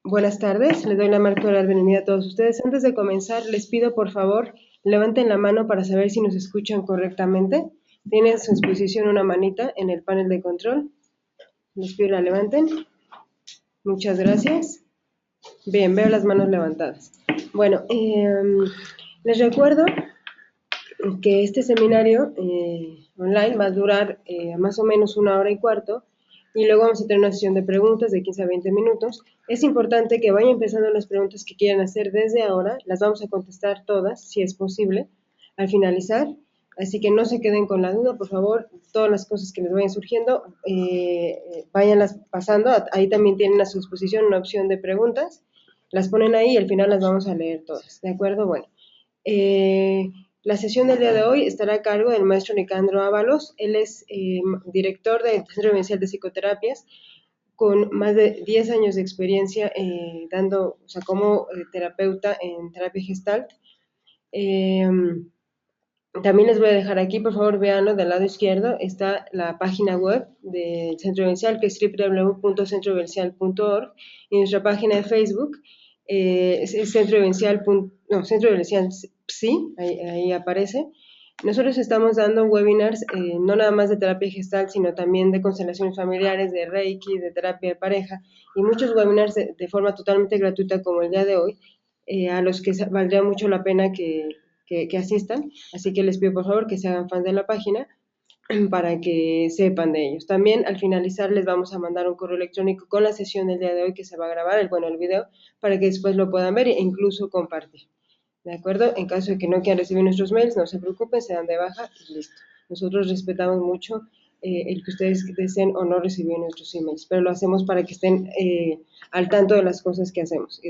Buenas tardes, les doy la más cordial bienvenida a todos ustedes. Antes de comenzar, les pido por favor levanten la mano para saber si nos escuchan correctamente. Tienen a su disposición una manita en el panel de control. Les pido la levanten. Muchas gracias. Bien, veo las manos levantadas. Bueno, les recuerdo que este seminario online va a durar más o menos 1 hora y cuarto y luego vamos a tener una sesión de preguntas de 15 a 20 minutos. Es importante que vayan empezando las preguntas que quieran hacer desde ahora, las vamos a contestar todas, si es posible, al finalizar, así que no se queden con la duda, por favor, todas las cosas que les vayan surgiendo, váyanlas pasando, ahí también tienen a su disposición una opción de preguntas, las ponen ahí y al final las vamos a leer todas, ¿de acuerdo? Bueno, la sesión del día de hoy estará a cargo del maestro Nicandro Ábalos. Él es director del Centro Vivencial de Psicoterapias, con más de 10 años de experiencia dando, o sea, como terapeuta en terapia gestalt. También les voy a dejar aquí, por favor, véanlo del lado izquierdo, está la página web del Centro Vivencial, que es www.centrovivencial.org, y nuestra página de Facebook es Centro Vivencial, no, Centro Vivencial sí, ahí aparece. Nosotros estamos dando webinars, no nada más de terapia gestal, sino también de constelaciones familiares, de Reiki, de terapia de pareja, y muchos webinars de forma totalmente gratuita como el día de hoy, a los que valdría mucho la pena que asistan. Así que les pido por favor que se hagan fans de la página para que sepan de ellos. También al finalizar les vamos a mandar un correo electrónico con la sesión del día de hoy que se va a grabar, el video, para que después lo puedan ver e incluso compartir. ¿De acuerdo? En caso de que no quieran recibir nuestros mails, no se preocupen, se dan de baja y listo. Nosotros respetamos mucho el que ustedes deseen o no recibir nuestros emails, pero lo hacemos para que estén al tanto de las cosas que hacemos.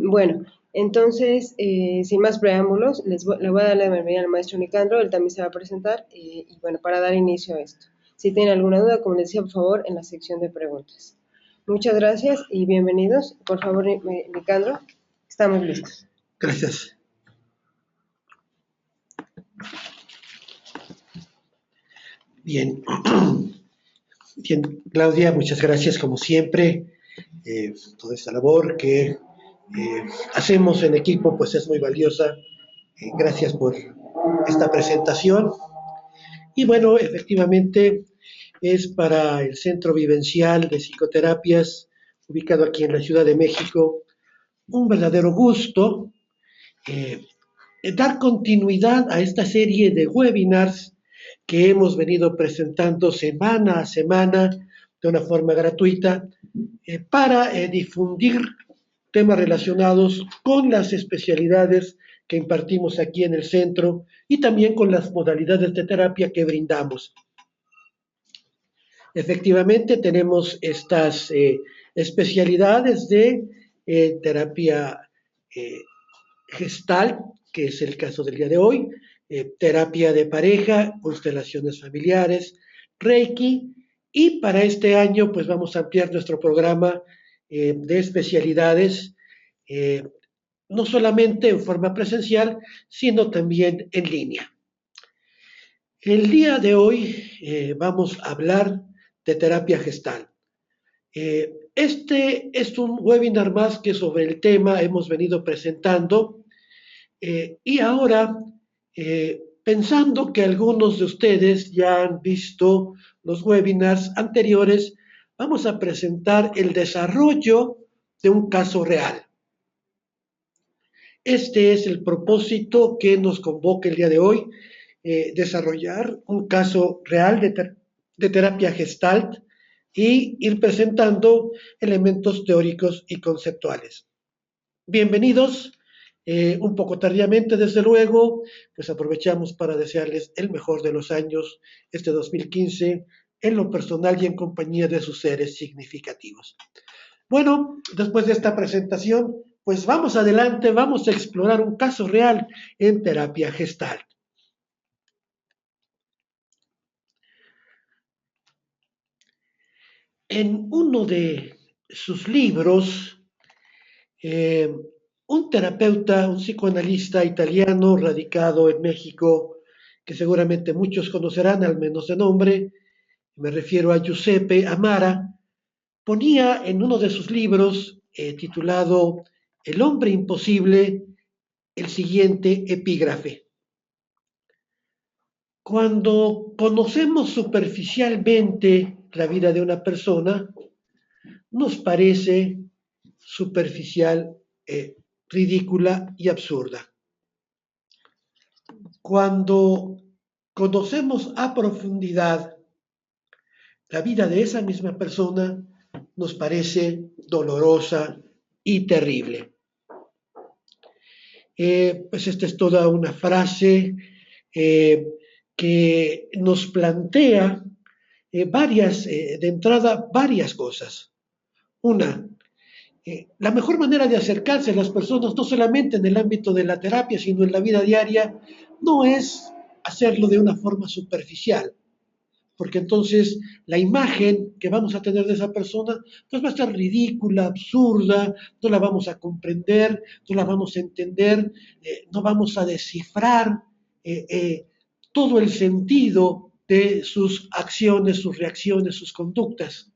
Bueno, entonces, sin más preámbulos, le voy a dar la bienvenida al maestro Nicandro, él también se va a presentar, y bueno, para dar inicio a esto. Si tienen alguna duda, como les decía, por favor, en la sección de preguntas. Muchas gracias y bienvenidos. Por favor, Nicandro, estamos listos. Gracias. Bien. Bien, Claudia, muchas gracias como siempre. Toda esta labor que hacemos en equipo pues es muy valiosa. Gracias por esta presentación. Y bueno, efectivamente es para el Centro Vivencial de Psicoterapias, ubicado aquí en la Ciudad de México, un verdadero gusto eh, dar continuidad a esta serie de webinars que hemos venido presentando semana a semana de una forma gratuita para difundir temas relacionados con las especialidades que impartimos aquí en el centro y también con las modalidades de terapia que brindamos. Efectivamente, tenemos estas especialidades de terapia gestal, que es el caso del día de hoy, terapia de pareja, constelaciones familiares, Reiki, y para este año pues vamos a ampliar nuestro programa de especialidades, no solamente en forma presencial, sino también en línea. El día de hoy vamos a hablar de terapia gestal. Este es un webinar más que sobre el tema hemos venido presentando. Y ahora, pensando que algunos de ustedes ya han visto los webinars anteriores, vamos a presentar el desarrollo de un caso real. Este es el propósito que nos convoca el día de hoy, desarrollar un caso real de terapia gestalt y ir presentando elementos teóricos y conceptuales. Bienvenidos. Un poco tardíamente, desde luego, pues aprovechamos para desearles el mejor de los años, este 2015, en lo personal y en compañía de sus seres significativos. Bueno, después de esta presentación, pues vamos adelante, vamos a explorar un caso real en terapia gestal. En uno de sus libros, un terapeuta, un psicoanalista italiano radicado en México, que seguramente muchos conocerán, al menos de nombre, me refiero a Giuseppe Amara, ponía en uno de sus libros titulado El hombre imposible el siguiente epígrafe. Cuando conocemos superficialmente la vida de una persona, nos parece superficial, ridícula y absurda. Cuando conocemos a profundidad la vida de esa misma persona, nos parece dolorosa y terrible. Pues esta es toda una frase que nos plantea de entrada, varias cosas. Una, la mejor manera de acercarse a las personas, no solamente en el ámbito de la terapia, sino en la vida diaria, no es hacerlo de una forma superficial, porque entonces la imagen que vamos a tener de esa persona pues va a estar ridícula, absurda, no la vamos a comprender, no la vamos a entender, no vamos a descifrar todo el sentido de sus acciones, sus reacciones, sus conductas.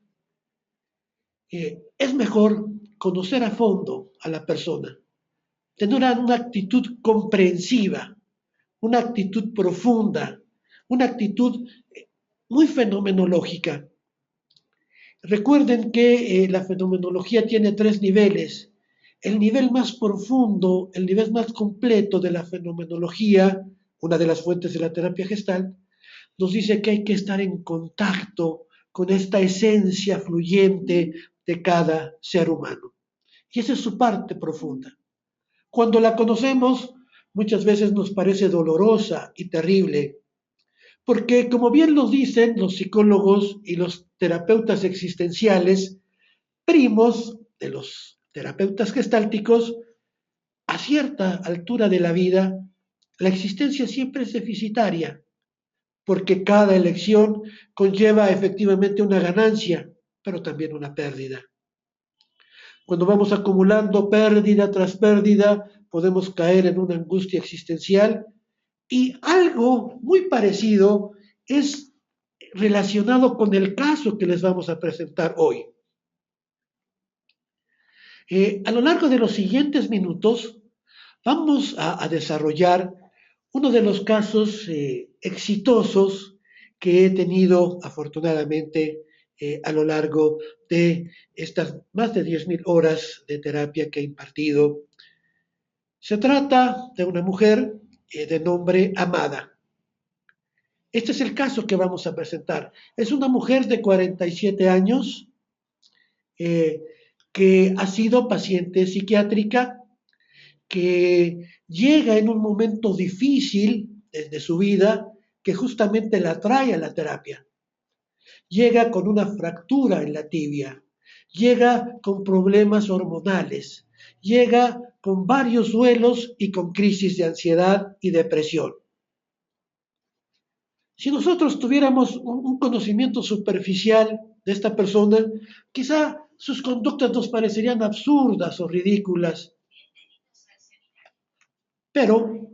Es mejor conocer a fondo a la persona, tener una actitud comprensiva, una actitud profunda, una actitud muy fenomenológica. Recuerden que la fenomenología tiene 3 niveles. El nivel más profundo, el nivel más completo de la fenomenología, una de las fuentes de la terapia gestal, nos dice que hay que estar en contacto con esta esencia fluyente de cada ser humano. Y esa es su parte profunda. Cuando la conocemos, muchas veces nos parece dolorosa y terrible, porque como bien lo dicen los psicólogos y los terapeutas existenciales, primos de los terapeutas gestálticos, a cierta altura de la vida, la existencia siempre es deficitaria, porque cada elección conlleva efectivamente una ganancia, pero también una pérdida. Cuando vamos acumulando pérdida tras pérdida, podemos caer en una angustia existencial y algo muy parecido es relacionado con el caso que les vamos a presentar hoy. A lo largo de los siguientes minutos vamos a desarrollar uno de los casos exitosos que he tenido afortunadamente a lo largo de estas más de 10.000 horas de terapia que he impartido. Se trata de una mujer de nombre Amada. Este es el caso que vamos a presentar. Es una mujer de 47 años eh, que ha sido paciente psiquiátrica, que llega en un momento difícil de su vida que justamente la trae a la terapia. Llega con una fractura en la tibia, llega con problemas hormonales, llega con varios duelos y con crisis de ansiedad y depresión. Si nosotros tuviéramos un conocimiento superficial de esta persona, quizá sus conductas nos parecerían absurdas o ridículas. Pero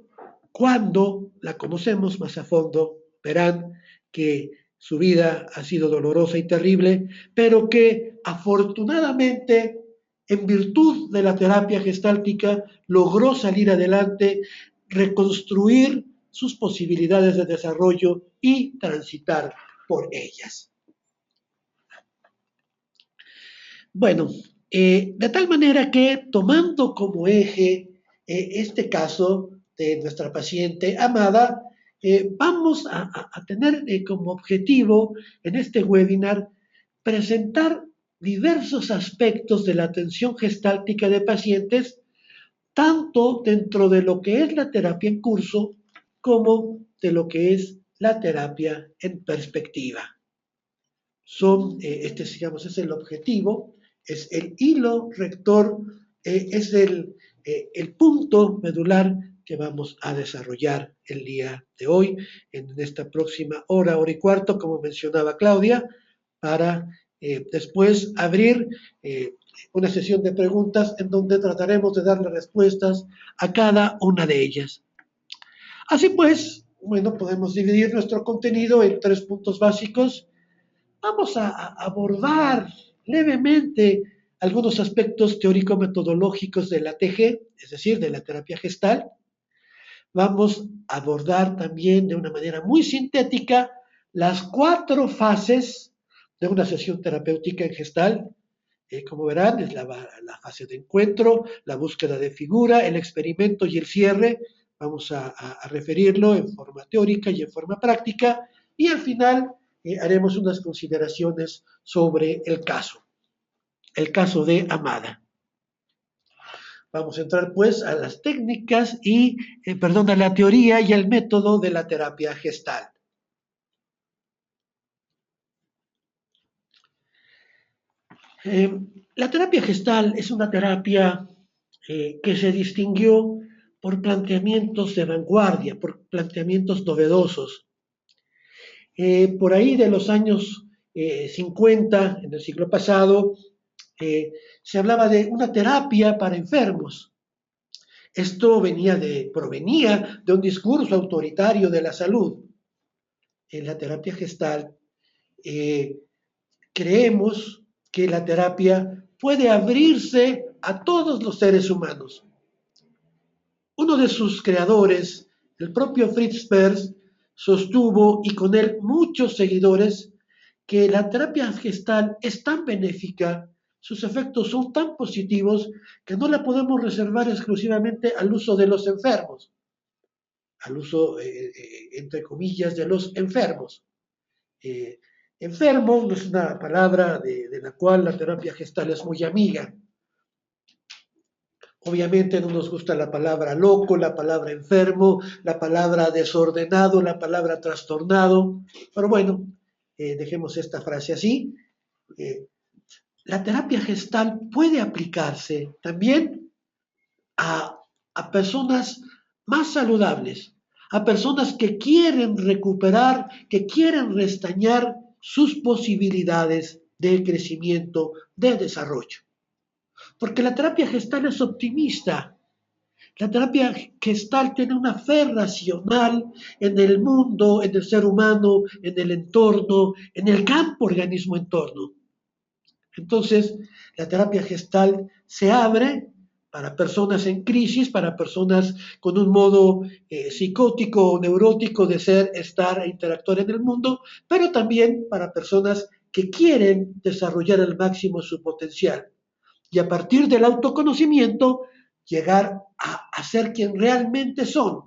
cuando la conocemos más a fondo, verán que su vida ha sido dolorosa y terrible, pero que afortunadamente, en virtud de la terapia gestáltica, logró salir adelante, reconstruir sus posibilidades de desarrollo y transitar por ellas. Bueno, de tal manera que tomando como eje este caso de nuestra paciente Amada, vamos a tener como objetivo en este webinar presentar diversos aspectos de la atención gestáltica de pacientes, tanto dentro de lo que es la terapia en curso como de lo que es la terapia en perspectiva. Digamos, es el objetivo, es el hilo rector, es el punto medular que vamos a desarrollar el día de hoy, en esta próxima hora y cuarto, como mencionaba Claudia, para después abrir una sesión de preguntas en donde trataremos de darle respuestas a cada una de ellas. Así pues, bueno, podemos dividir nuestro contenido en 3 puntos básicos. Vamos a abordar levemente algunos aspectos teórico-metodológicos de la TG, es decir, de la terapia gestal. Vamos a abordar también de una manera muy sintética las 4 fases de una sesión terapéutica en gestal. Como verán, es la fase de encuentro, la búsqueda de figura, el experimento y el cierre. Vamos a referirlo en forma teórica y en forma práctica. Y al final haremos unas consideraciones sobre el caso de Amada. Vamos a entrar pues a las técnicas y, a la teoría y al método de la terapia gestal. La terapia gestal es una terapia que se distinguió por planteamientos de vanguardia, por planteamientos novedosos. Por ahí de los años 50, en el siglo pasado, se hablaba de una terapia para enfermos. Esto provenía de un discurso autoritario de la salud. En la terapia gestal creemos que la terapia puede abrirse a todos los seres humanos. Uno de sus creadores, el propio Fritz Perls, sostuvo, y con él muchos seguidores, que la terapia gestal es tan benéfica, sus efectos son tan positivos, que no la podemos reservar exclusivamente al uso de los enfermos, al uso, entre comillas, de los enfermos. Enfermo no es una palabra de la cual la terapia gestal es muy amiga. Obviamente no nos gusta la palabra loco, la palabra enfermo, la palabra desordenado, la palabra trastornado, pero bueno, dejemos esta frase así. La terapia gestal puede aplicarse también a personas más saludables, a personas que quieren recuperar, que quieren restañar sus posibilidades de crecimiento, de desarrollo. Porque la terapia gestal es optimista. La terapia gestal tiene una fe racional en el mundo, en el ser humano, en el entorno, en el campo organismo-entorno. Entonces, la terapia gestal se abre para personas en crisis, para personas con un modo psicótico o neurótico de ser, estar e interactuar en el mundo, pero también para personas que quieren desarrollar al máximo su potencial. Y a partir del autoconocimiento, llegar a ser quien realmente son.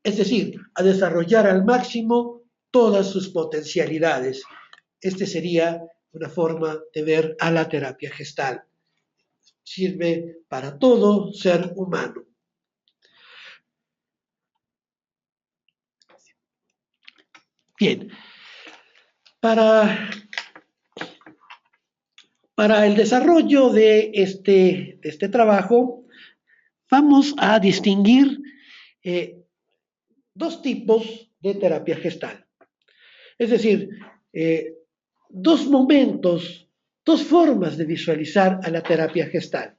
Es decir, a desarrollar al máximo todas sus potencialidades. Este sería una forma de ver a la terapia gestal. Sirve para todo ser humano. Bien, para el desarrollo de este trabajo, vamos a distinguir 2 tipos de terapia gestal. Es decir, 2 momentos, 2 formas de visualizar a la terapia gestal.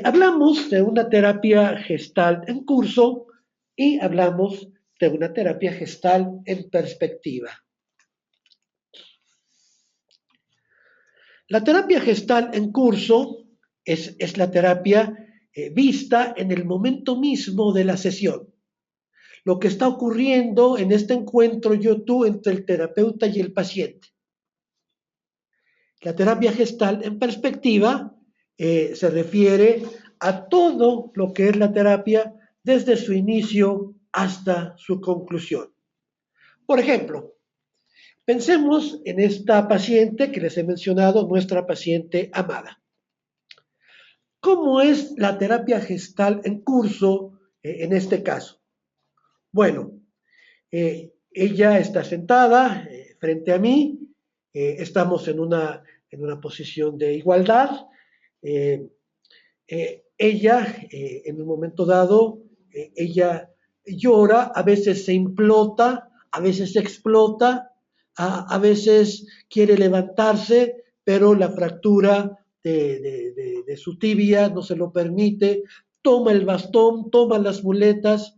Hablamos de una terapia gestal en curso y hablamos de una terapia gestal en perspectiva. La terapia gestal en curso es la terapia vista en el momento mismo de la sesión. Lo que está ocurriendo en este encuentro yo-tú entre el terapeuta y el paciente. La terapia gestal en perspectiva se refiere a todo lo que es la terapia desde su inicio hasta su conclusión. Por ejemplo, pensemos en esta paciente que les he mencionado, nuestra paciente Amada. ¿Cómo es la terapia gestal en curso en este caso? Bueno, ella está sentada frente a mí, estamos en una posición de igualdad. Ella, en un momento dado, ella llora, a veces se implota, a veces se explota, a veces quiere levantarse, pero la fractura de su tibia no se lo permite, toma el bastón, toma las muletas,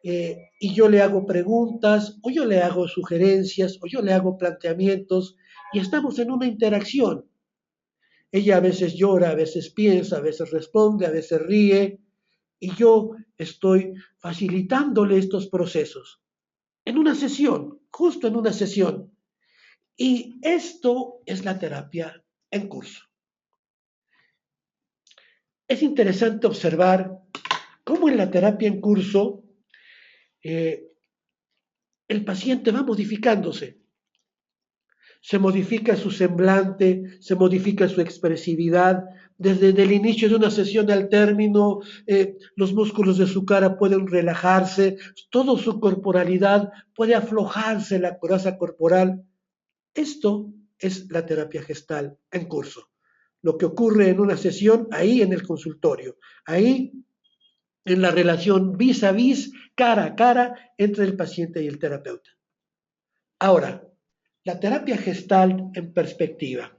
y yo le hago preguntas, o yo le hago sugerencias, o yo le hago planteamientos, y estamos en una interacción. Ella a veces llora, a veces piensa, a veces responde, a veces ríe, y yo estoy facilitándole estos procesos en una sesión, justo en una sesión. Y esto es la terapia en curso. Es interesante observar cómo en la terapia en curso eh, el paciente va modificándose. Se modifica su semblante, se modifica su expresividad. Desde el inicio de una sesión al término, los músculos de su cara pueden relajarse, toda su corporalidad puede aflojarse, la coraza corporal. Esto es la terapia gestal en curso. Lo que ocurre en una sesión, ahí en el consultorio, ahí en la relación vis a vis, cara a cara, entre el paciente y el terapeuta. Ahora, la terapia gestal en perspectiva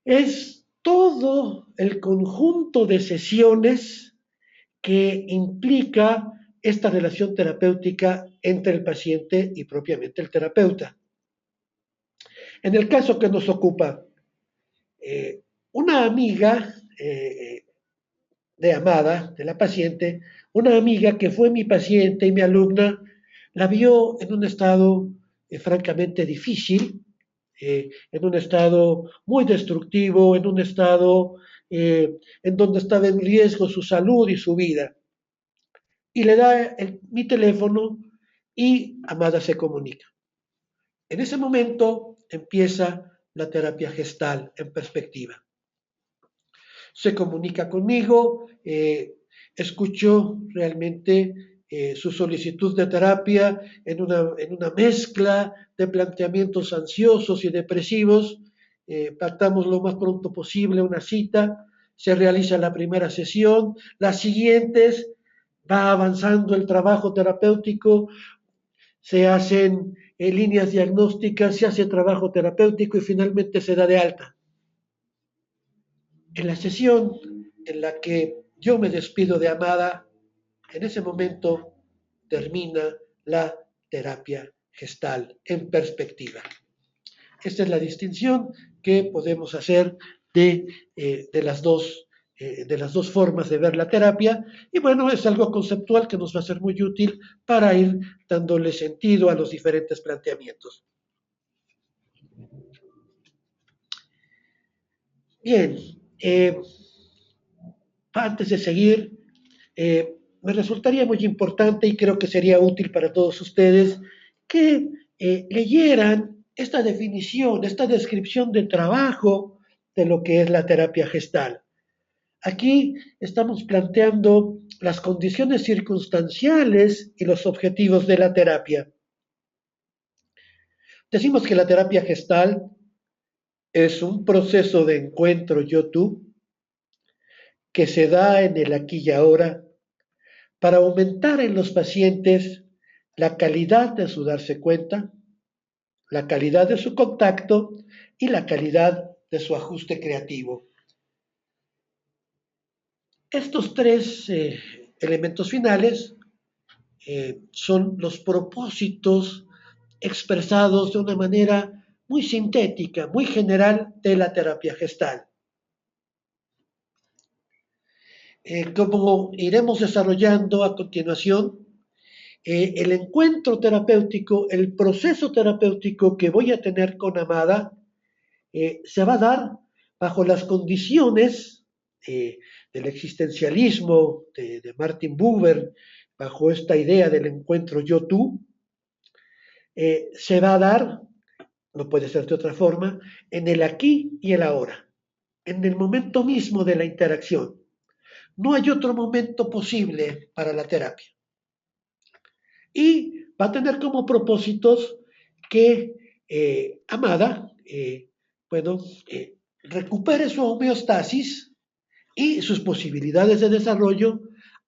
es todo el conjunto de sesiones que implica esta relación terapéutica entre el paciente y propiamente el terapeuta. En el caso que nos ocupa, una amiga de Amada, de la paciente, una amiga que fue mi paciente y mi alumna, la vio en un estado francamente difícil, en un estado muy destructivo, en un estado en donde estaba en riesgo su salud y su vida. Y le da mi teléfono y Amada se comunica. En ese momento empieza la terapia gestal en perspectiva. Se comunica conmigo, escucho realmente su solicitud de terapia en una mezcla de planteamientos ansiosos y depresivos. Pactamos lo más pronto posible una cita, se realiza la primera sesión, las siguientes va avanzando el trabajo terapéutico, se hacen líneas diagnósticas, se hace trabajo terapéutico y finalmente se da de alta. En la sesión en la que yo me despido de Amada, en ese momento termina la terapia gestal en perspectiva. Esta es la distinción que podemos hacer de las dos formas de ver la terapia, y bueno, es algo conceptual que nos va a ser muy útil para ir dándole sentido a los diferentes planteamientos. Bien, antes de seguir, me resultaría muy importante y creo que sería útil para todos ustedes que leyeran esta definición, esta descripción de trabajo de lo que es la terapia gestal. Aquí estamos planteando las condiciones circunstanciales y los objetivos de la terapia. Decimos que la terapia gestal es un proceso de encuentro yo-tú que se da en el aquí y ahora para aumentar en los pacientes la calidad de su darse cuenta, la calidad de su contacto y la calidad de su ajuste creativo. Estos tres elementos finales son los propósitos expresados de una manera muy sintética, muy general de la terapia gestal. Como iremos desarrollando a continuación, el encuentro terapéutico, el proceso terapéutico que voy a tener con Amada, se va a dar bajo las condiciones del existencialismo de Martin Buber, bajo esta idea del encuentro yo-tú, se va a dar, no puede ser de otra forma, en el aquí y el ahora, en el momento mismo de la interacción. No hay otro momento posible para la terapia. Y va a tener como propósitos que Amada, recupere su homeostasis y sus posibilidades de desarrollo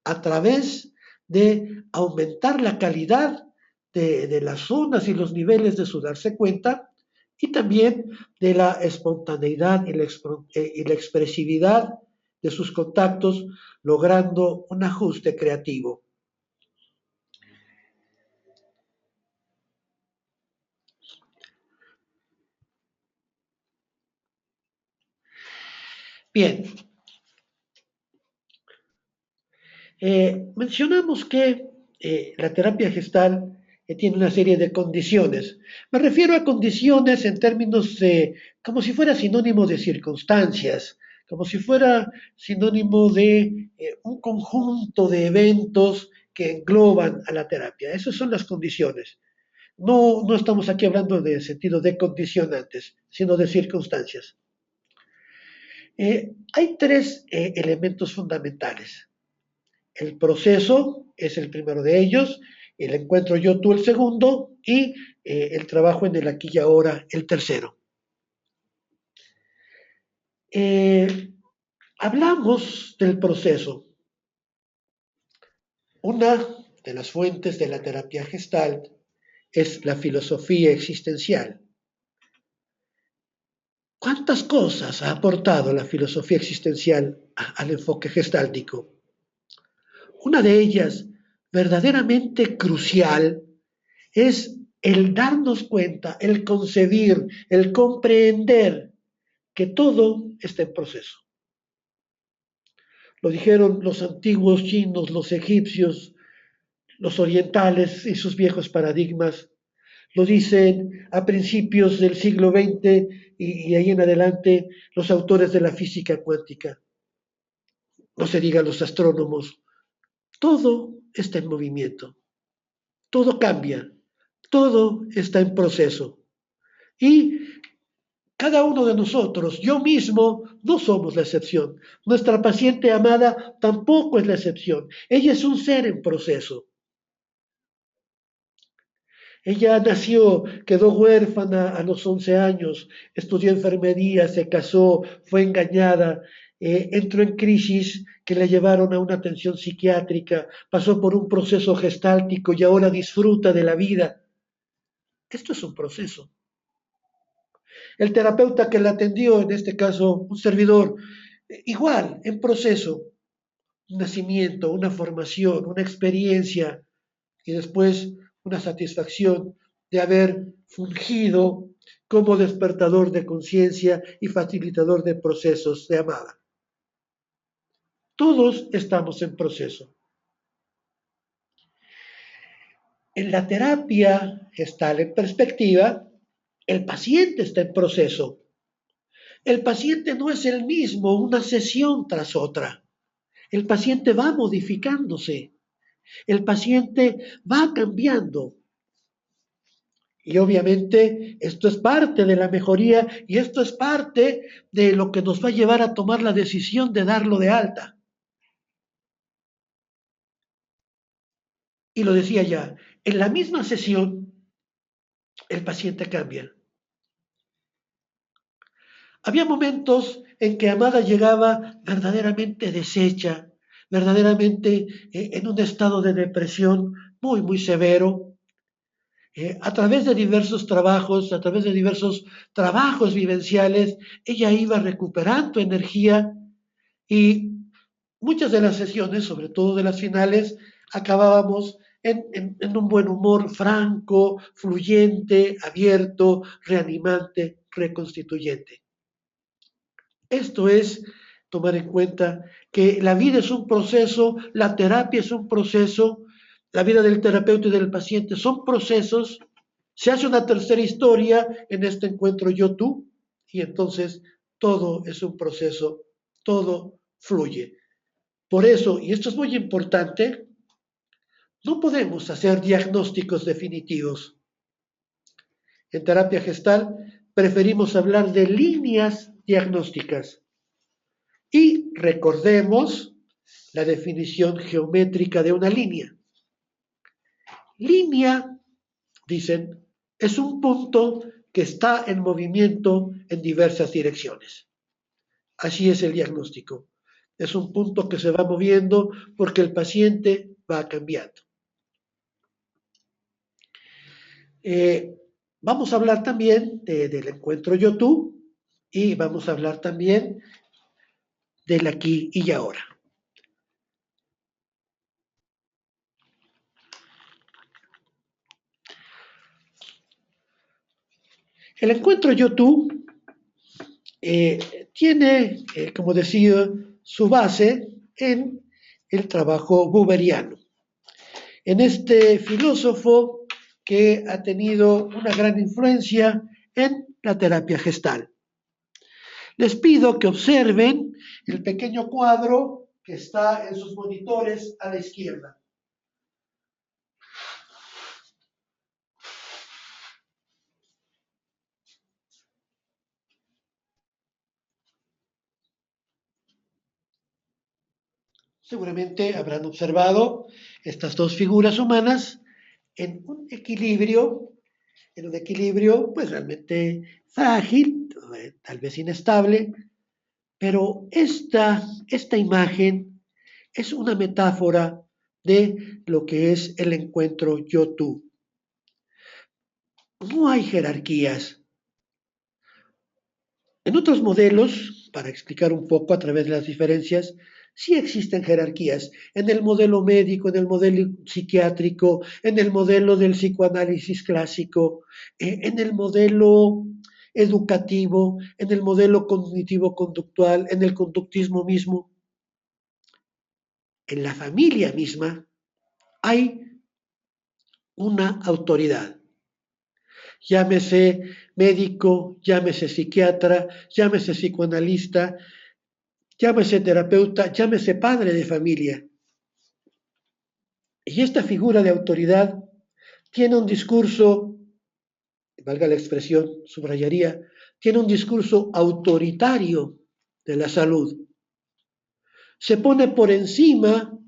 a través de aumentar la calidad de las zonas y los niveles de su darse cuenta y también de la espontaneidad y la expresividad de sus contactos, logrando un ajuste creativo. Bien, mencionamos que la terapia gestal tiene una serie de condiciones. Me refiero a condiciones en términos de, como si fuera sinónimo de circunstancias, como si fuera sinónimo de un conjunto de eventos que engloban a la terapia. Esas son las condiciones. No, no estamos aquí hablando de sentido de condicionantes, sino de circunstancias. Hay tres elementos fundamentales. El proceso es el primero de ellos, el encuentro yo, tú el segundo y el trabajo en el aquí y ahora el tercero. Eh, Hablamos del proceso. Una de las fuentes de la terapia Gestalt es la filosofía existencial. ¿Cuántas cosas ha aportado la filosofía existencial al enfoque gestáltico? Una de ellas, verdaderamente crucial, es el darnos cuenta, el concebir, el comprender que todo está en proceso. Lo dijeron los antiguos chinos, los egipcios, los orientales y sus viejos paradigmas. Lo dicen a principios del siglo XX y ahí en adelante los autores de la física cuántica. No se diga los astrónomos. Todo está en movimiento, todo cambia, todo está en proceso. Y cada uno de nosotros, yo mismo, no somos la excepción. Nuestra paciente amada tampoco es la excepción. Ella es un ser en proceso. Ella nació, quedó huérfana a los 11 años, estudió enfermería, se casó, fue engañada, entró en crisis que la llevaron a una atención psiquiátrica, pasó por un proceso gestáltico y ahora disfruta de la vida. Esto es un proceso. El terapeuta que la atendió, en este caso un servidor, igual, en proceso, un nacimiento, una formación, una experiencia y después una satisfacción de haber fungido como despertador de conciencia y facilitador de procesos de amada. Todos estamos en proceso. En la terapia gestal en perspectiva, el paciente está en proceso. El paciente no es el mismo una sesión tras otra. El paciente va modificándose. El paciente va cambiando. Y obviamente esto es parte de la mejoría y esto es parte de lo que nos va a llevar a tomar la decisión de darlo de alta. Y lo decía ya, en la misma sesión el paciente cambia. Había momentos en que Amada llegaba verdaderamente deshecha, verdaderamente en un estado de depresión muy, muy severo. A través de diversos trabajos, a través de diversos trabajos vivenciales, ella iba recuperando energía y muchas de las sesiones, sobre todo de las finales, acabábamos en un buen humor franco, fluyente, abierto, reanimante, reconstituyente. Esto es tomar en cuenta que la vida es un proceso, la terapia es un proceso, la vida del terapeuta y del paciente son procesos. Se hace una tercera historia en este encuentro yo-tú y entonces todo es un proceso, todo fluye. Por eso, y esto es muy importante, no podemos hacer diagnósticos definitivos. En terapia gestal preferimos hablar de líneas diagnósticas y recordemos la definición geométrica de una línea. Línea, dicen, es un punto que está en movimiento en diversas direcciones. Así es el diagnóstico. Es un punto que se va moviendo porque el paciente va cambiando. Vamos a hablar también del encuentro yo-tú y vamos a hablar también del aquí y ahora. El encuentro yo-tú tiene, como decía, su base en el trabajo buberiano, en este filósofo que ha tenido una gran influencia en la terapia gestal. Les pido que observen el pequeño cuadro que está en sus monitores a la izquierda. Seguramente habrán observado estas dos figuras humanas en un equilibrio, pues realmente frágil, tal vez inestable, pero esta imagen es una metáfora de lo que es el encuentro yo-tú. No hay jerarquías. En otros modelos, para explicar un poco a través de las diferencias, sí existen jerarquías. En el modelo médico, en el modelo psiquiátrico, en el modelo del psicoanálisis clásico, en el modelo educativo, en el modelo cognitivo-conductual, en el conductismo mismo, en la familia misma, hay una autoridad. Llámese médico, llámese psiquiatra, llámese psicoanalista, llámese terapeuta, llámese padre de familia. Y esta figura de autoridad tiene un discurso, valga la expresión, subrayaría, tiene un discurso autoritario de la salud. Se pone por encima,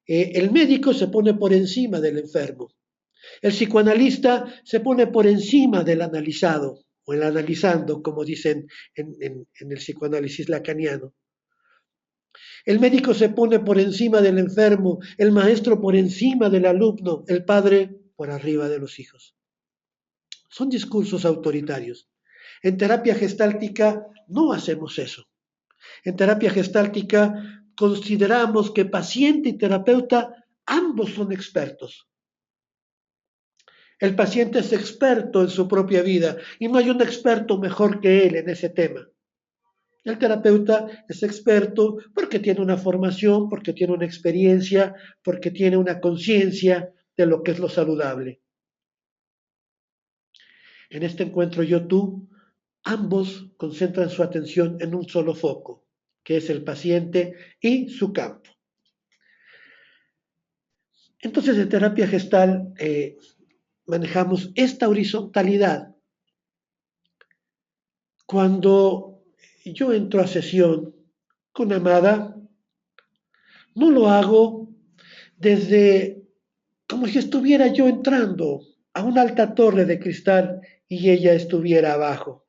el médico se pone por encima del enfermo. El psicoanalista se pone por encima del analizado, o el analizando, como dicen en el psicoanálisis lacaniano. El médico se pone por encima del enfermo, el maestro por encima del alumno, el padre por arriba de los hijos. Son discursos autoritarios. En terapia gestáltica no hacemos eso. En terapia gestáltica consideramos que paciente y terapeuta ambos son expertos. El paciente es experto en su propia vida y no hay un experto mejor que él en ese tema. El terapeuta es experto porque tiene una formación, porque tiene una experiencia, porque tiene una conciencia de lo que es lo saludable. En este encuentro yo-tú, ambos concentran su atención en un solo foco, que es el paciente y su campo. Entonces, en terapia gestal manejamos esta horizontalidad. Cuando yo entro a sesión con Amada, no lo hago desde como si estuviera yo entrando a una alta torre de cristal y ella estuviera abajo.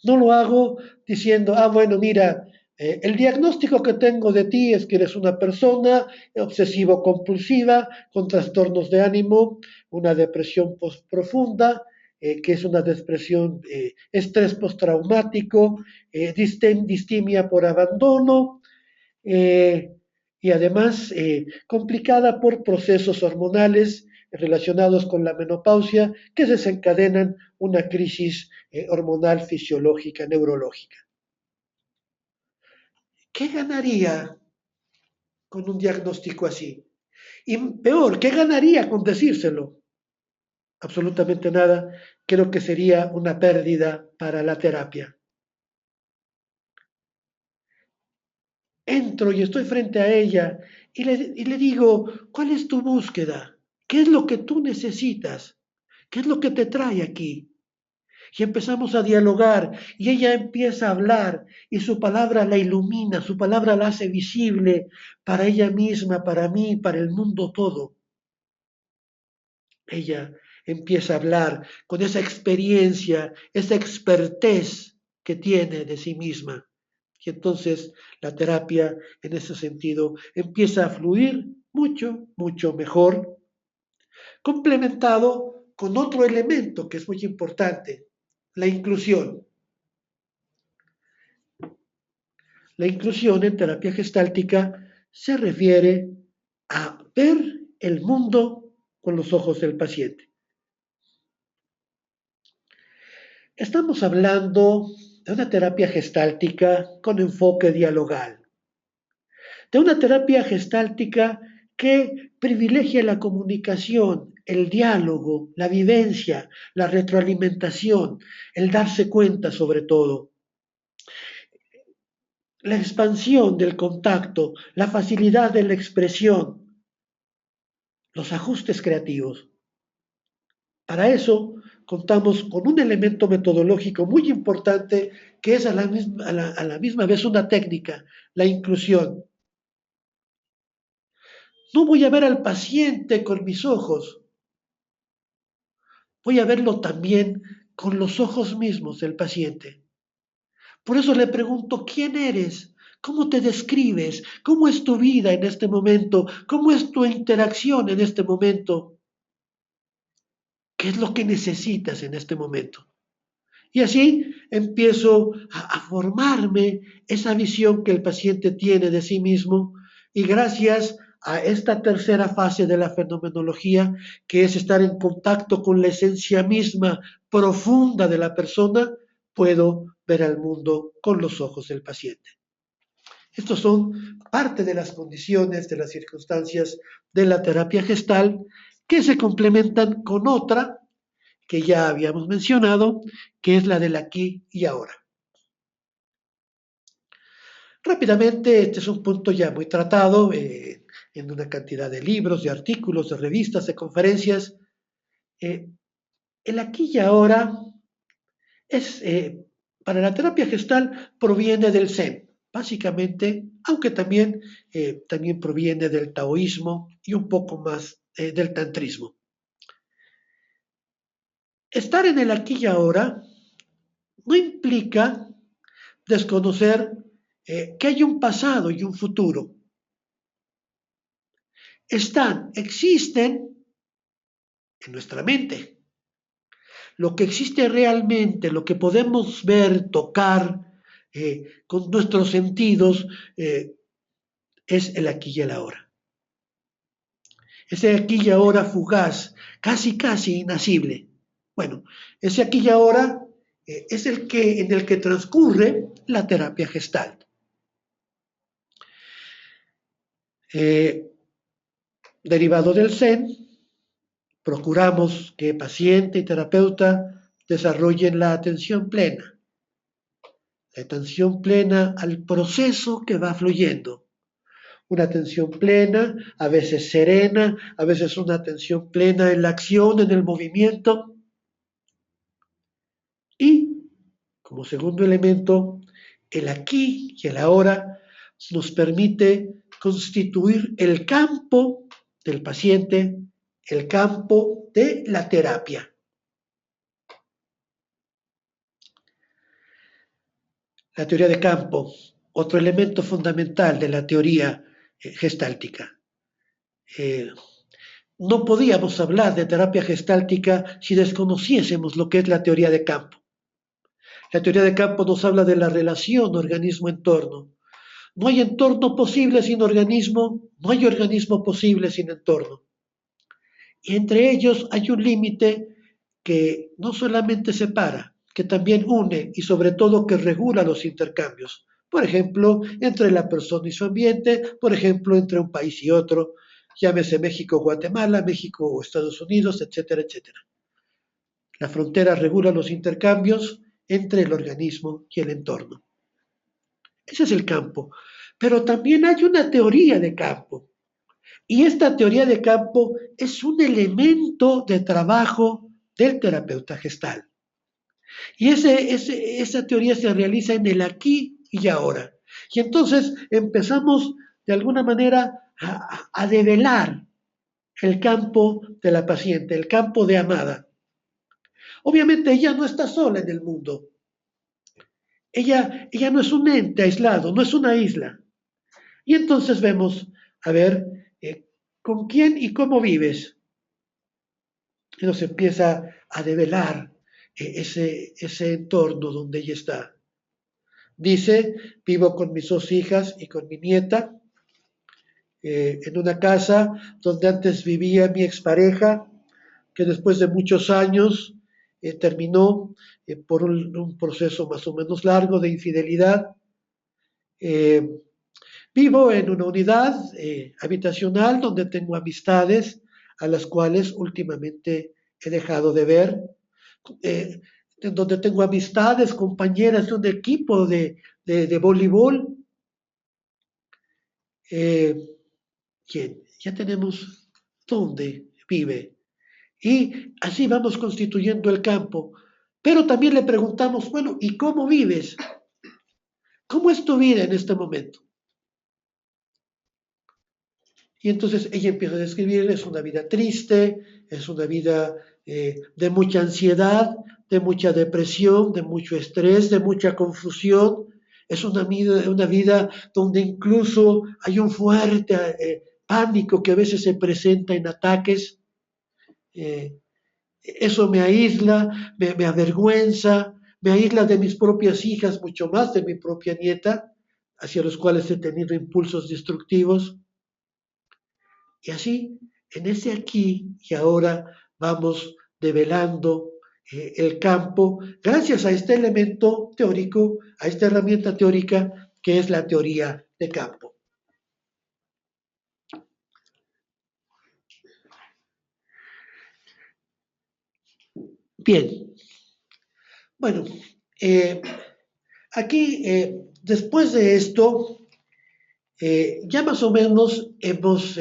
No lo hago diciendo, bueno, mira, el diagnóstico que tengo de ti es que eres una persona obsesivo-compulsiva, con trastornos de ánimo, una depresión profunda, que es una depresión, estrés postraumático, distimia por abandono, y además complicada por procesos hormonales relacionados con la menopausia que desencadenan una crisis hormonal fisiológica, neurológica. ¿Qué ganaría con un diagnóstico así? Y peor, ¿qué ganaría con decírselo? Absolutamente nada. Creo que sería una pérdida para la terapia. Entro y estoy frente a ella y le digo, ¿cuál es tu búsqueda? ¿Qué es lo que tú necesitas? ¿Qué es lo que te trae aquí? Y empezamos a dialogar y ella empieza a hablar y su palabra la ilumina, su palabra la hace visible para ella misma, para mí, para el mundo todo. Ella empieza a hablar con esa experiencia, esa expertez que tiene de sí misma. Y entonces la terapia en ese sentido empieza a fluir mucho, mucho mejor, complementado con otro elemento que es muy importante, la inclusión. La inclusión en terapia gestáltica se refiere a ver el mundo con los ojos del paciente. Estamos hablando de una terapia gestáltica con enfoque dialogal, de una terapia gestáltica que privilegia la comunicación, el diálogo, la vivencia, la retroalimentación, el darse cuenta sobre todo, la expansión del contacto, la facilidad de la expresión, los ajustes creativos. Para eso contamos con un elemento metodológico muy importante que es a la misma vez una técnica, la inclusión. No voy a ver al paciente con mis ojos, voy a verlo también con los ojos mismos del paciente. Por eso le pregunto, ¿quién eres? ¿Cómo te describes? ¿Cómo es tu vida en este momento? ¿Cómo es tu interacción en este momento? ¿Qué es lo que necesitas en este momento? Y así empiezo a formarme esa visión que el paciente tiene de sí mismo y gracias a esta tercera fase de la fenomenología, que es estar en contacto con la esencia misma profunda de la persona, puedo ver al mundo con los ojos del paciente. Estos son parte de las condiciones, de las circunstancias de la terapia gestal que se complementan con otra que ya habíamos mencionado, que es la del aquí y ahora. Rápidamente, este es un punto ya muy tratado en una cantidad de libros, de artículos, de revistas, de conferencias. Eh, el aquí y ahora es, para la terapia gestal, proviene del Zen, básicamente, aunque también proviene del taoísmo y un poco más del tantrismo. Estar en el aquí y ahora no implica desconocer que hay un pasado y un futuro. Existen en nuestra mente. Lo que existe realmente, lo que podemos ver, tocar con nuestros sentidos, es el aquí y el ahora. Ese aquí y ahora fugaz, casi inacible. Bueno, ese aquí y ahora es en el que transcurre la terapia gestalt. Derivado del Zen, procuramos que paciente y terapeuta desarrollen la atención plena al proceso que va fluyendo. Una atención plena, a veces serena, a veces una atención plena en la acción, en el movimiento. Y, como segundo elemento, el aquí y el ahora nos permite constituir el campo del paciente, el campo de la terapia. La teoría de campo, otro elemento fundamental de la teoría gestáltica. No podíamos hablar de terapia gestáltica si desconociésemos lo que es la teoría de campo. La teoría de campo nos habla de la relación organismo-entorno. No hay entorno posible sin organismo, no hay organismo posible sin entorno. Y entre ellos hay un límite que no solamente separa, que también une y sobre todo que regula los intercambios. Por ejemplo, entre la persona y su ambiente, por ejemplo, entre un país y otro, llámese México, Guatemala, México o Estados Unidos, etcétera, etcétera. La frontera regula los intercambios entre el organismo y el entorno. Ese es el campo. Pero también hay una teoría de campo. Y esta teoría de campo es un elemento de trabajo del terapeuta gestal. Y esa teoría se realiza en el aquí y ahora. Y entonces empezamos de alguna manera a develar el campo de la paciente, el campo de Amada. Obviamente ella no está sola en el mundo. Ella no es un ente aislado, no es una isla. Y entonces vemos, a ver, con quién y cómo vives. Y nos empieza a develar ese entorno donde ella está. Dice, vivo con mis 2 hijas y con mi nieta, en una casa donde antes vivía mi expareja, que después de muchos años terminó por un proceso más o menos largo de infidelidad. Vivo en una unidad habitacional donde tengo amistades a las cuales últimamente he dejado de ver, eh, en donde tengo amistades, compañeras de un equipo de voleibol, eh, que ya tenemos dónde vive. Y así vamos constituyendo el campo. Pero también le preguntamos, bueno, ¿y cómo vives? ¿Cómo es tu vida en este momento? Y entonces ella empieza a describir, es una vida triste, es una vida de mucha ansiedad, de mucha depresión, de mucho estrés, de mucha confusión. Es una vida donde incluso hay un fuerte pánico que a veces se presenta en ataques. Eh, Eso me aísla, me avergüenza, me aísla de mis propias hijas, mucho más de mi propia nieta, hacia los cuales he tenido impulsos destructivos. Y así, en ese aquí y ahora, vamos develando el campo gracias a este elemento teórico, a esta herramienta teórica que es la teoría de campo. Bien, bueno, aquí después de esto, ya más o menos hemos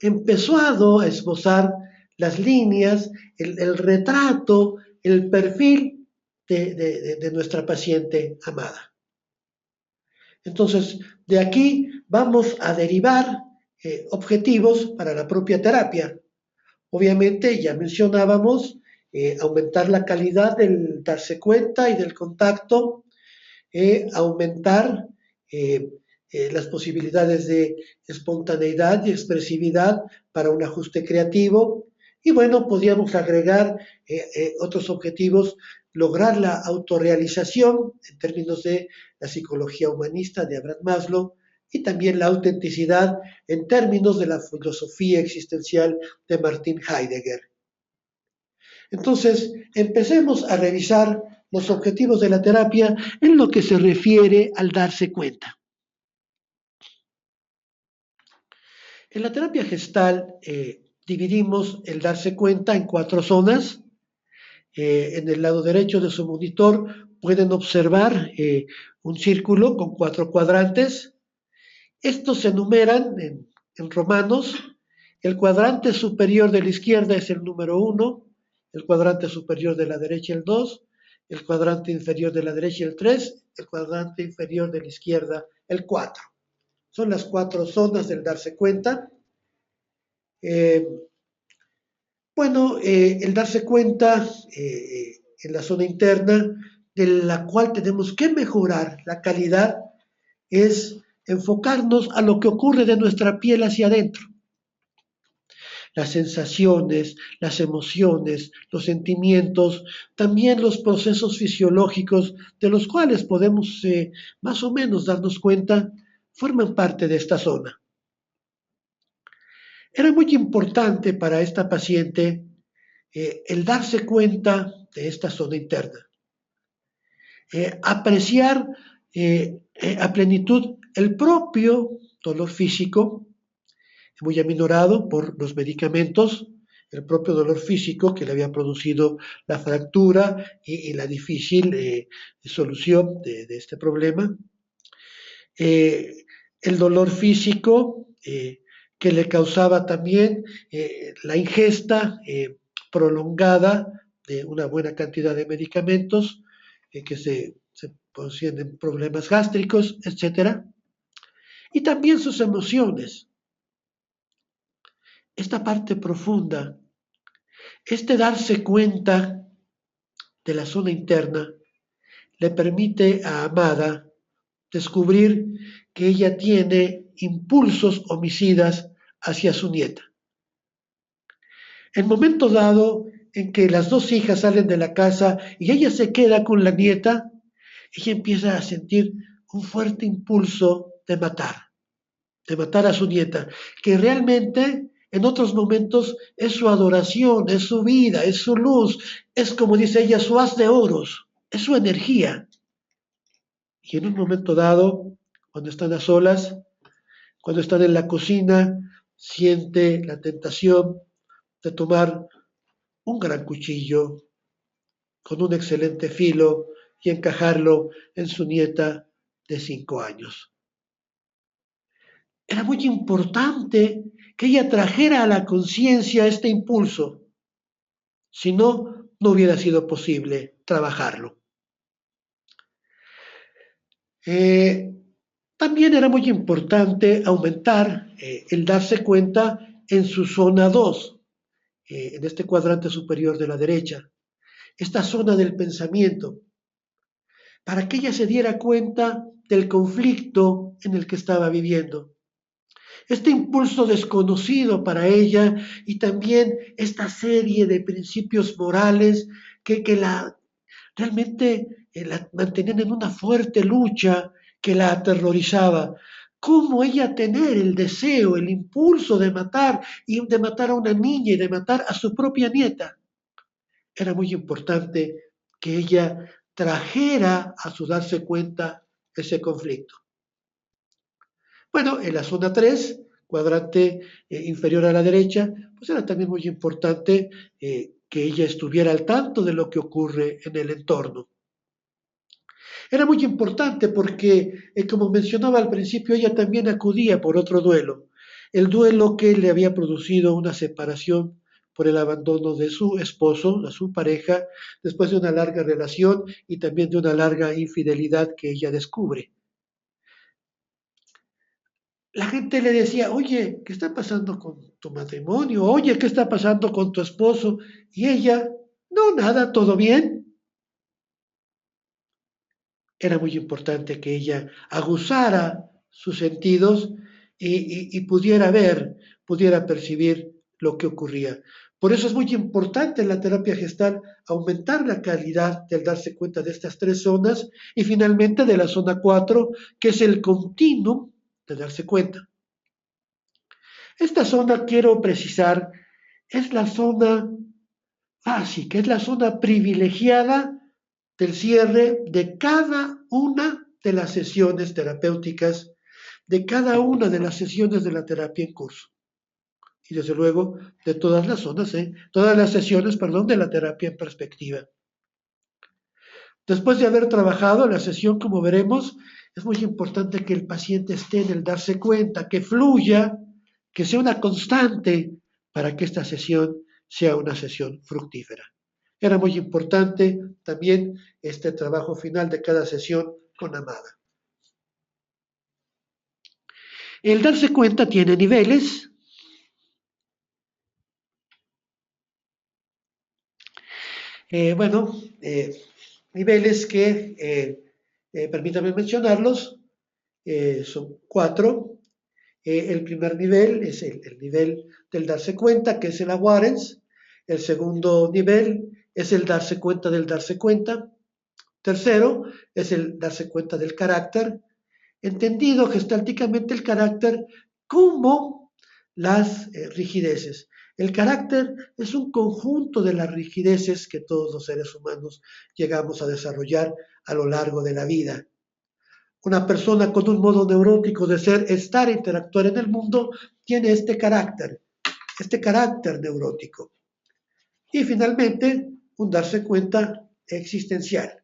empezado a esbozar las líneas, el retrato, el perfil de nuestra paciente amada. Entonces, de aquí vamos a derivar objetivos para la propia terapia. Obviamente, ya mencionábamos aumentar la calidad del darse cuenta y del contacto, aumentar las posibilidades de espontaneidad y expresividad para un ajuste creativo. Y bueno, podríamos agregar otros objetivos, lograr la autorrealización en términos de la psicología humanista de Abraham Maslow y también la autenticidad en términos de la filosofía existencial de Martin Heidegger. Entonces, empecemos a revisar los objetivos de la terapia en lo que se refiere al darse cuenta. En la terapia gestal dividimos el darse cuenta en 4 zonas. En el lado derecho de su monitor pueden observar un círculo con 4 cuadrantes. Estos se enumeran en romanos. El cuadrante superior de la izquierda es el número 1, el cuadrante superior de la derecha el 2, el cuadrante inferior de la derecha el 3, el cuadrante inferior de la izquierda el 4. Son las 4 zonas del darse cuenta. El darse cuenta en la zona interna, de la cual tenemos que mejorar la calidad, es enfocarnos a lo que ocurre de nuestra piel hacia adentro. Las sensaciones, las emociones, los sentimientos, también los procesos fisiológicos de los cuales podemos más o menos darnos cuenta, forman parte de esta zona. Era muy importante para esta paciente el darse cuenta de esta zona interna, apreciar a plenitud el propio dolor físico, muy aminorado por los medicamentos, el propio dolor físico que le había producido la fractura y la difícil solución de este problema, el dolor físico que le causaba también la ingesta prolongada de una buena cantidad de medicamentos que se producían en problemas gástricos, etc. Y también sus emociones. Esta parte profunda, este darse cuenta de la zona interna, le permite a Amada descubrir que ella tiene impulsos homicidas hacia su nieta. El momento dado en que las 2 hijas salen de la casa y ella se queda con la nieta, ella empieza a sentir un fuerte impulso de matar a su nieta, que realmente En otros momentos es su adoración, es su vida, es su luz, es como dice ella, su haz de oros, es su energía. Y en un momento dado, cuando están a solas, cuando están en la cocina, siente la tentación de tomar un gran cuchillo con un excelente filo y encajarlo en su nieta de 5 años. Era muy importante que ella trajera a la conciencia este impulso, si no, no hubiera sido posible trabajarlo. Eh, También era muy importante aumentar el darse cuenta en su zona 2, en este cuadrante superior de la derecha, esta zona del pensamiento, para que ella se diera cuenta del conflicto en el que estaba viviendo. Este impulso desconocido para ella y también esta serie de principios morales que la realmente la mantenían en una fuerte lucha que la aterrorizaba. ¿Cómo ella tener el deseo, el impulso de matar y de matar a una niña y de matar a su propia nieta? Era muy importante que ella trajera a su darse cuenta ese conflicto. Bueno, en la zona 3, cuadrante inferior a la derecha, pues era también muy importante que ella estuviera al tanto de lo que ocurre en el entorno. Era muy importante porque, como mencionaba al principio, ella también acudía por otro duelo, el duelo que le había producido una separación por el abandono de su esposo, de su pareja, después de una larga relación y también de una larga infidelidad que ella descubre. La gente le decía, oye, ¿qué está pasando con tu matrimonio? Oye, ¿qué está pasando con tu esposo? Y ella, no, nada, todo bien. Era muy importante que ella aguzara sus sentidos y pudiera ver, pudiera percibir lo que ocurría. Por eso es muy importante en la terapia gestal aumentar la calidad del darse cuenta de estas tres zonas y finalmente de la zona 4, que es el continuum de darse cuenta. Esta zona, quiero precisar, es la zona básica, es la zona privilegiada del cierre de cada una de las sesiones terapéuticas, de cada una de las sesiones de la terapia en curso. Y desde luego de todas las zonas, todas las sesiones, perdón, de la terapia en perspectiva. Después de haber trabajado la sesión, como veremos, es muy importante que el paciente esté en el darse cuenta, que fluya, que sea una constante para que esta sesión sea una sesión fructífera. Era muy importante también este trabajo final de cada sesión con Amada. El darse cuenta tiene niveles. Bueno, niveles que, permítanme mencionarlos, son 4. El primer nivel es el nivel del darse cuenta, que es el awareness. El segundo nivel es el darse cuenta del darse cuenta. Tercero es el darse cuenta del carácter. Entendido gestálticamente el carácter como las rigideces. El carácter es un conjunto de las rigideces que todos los seres humanos llegamos a desarrollar a lo largo de la vida. Una persona con un modo neurótico de ser, estar e interactuar en el mundo tiene este carácter neurótico. Y finalmente, un darse cuenta existencial.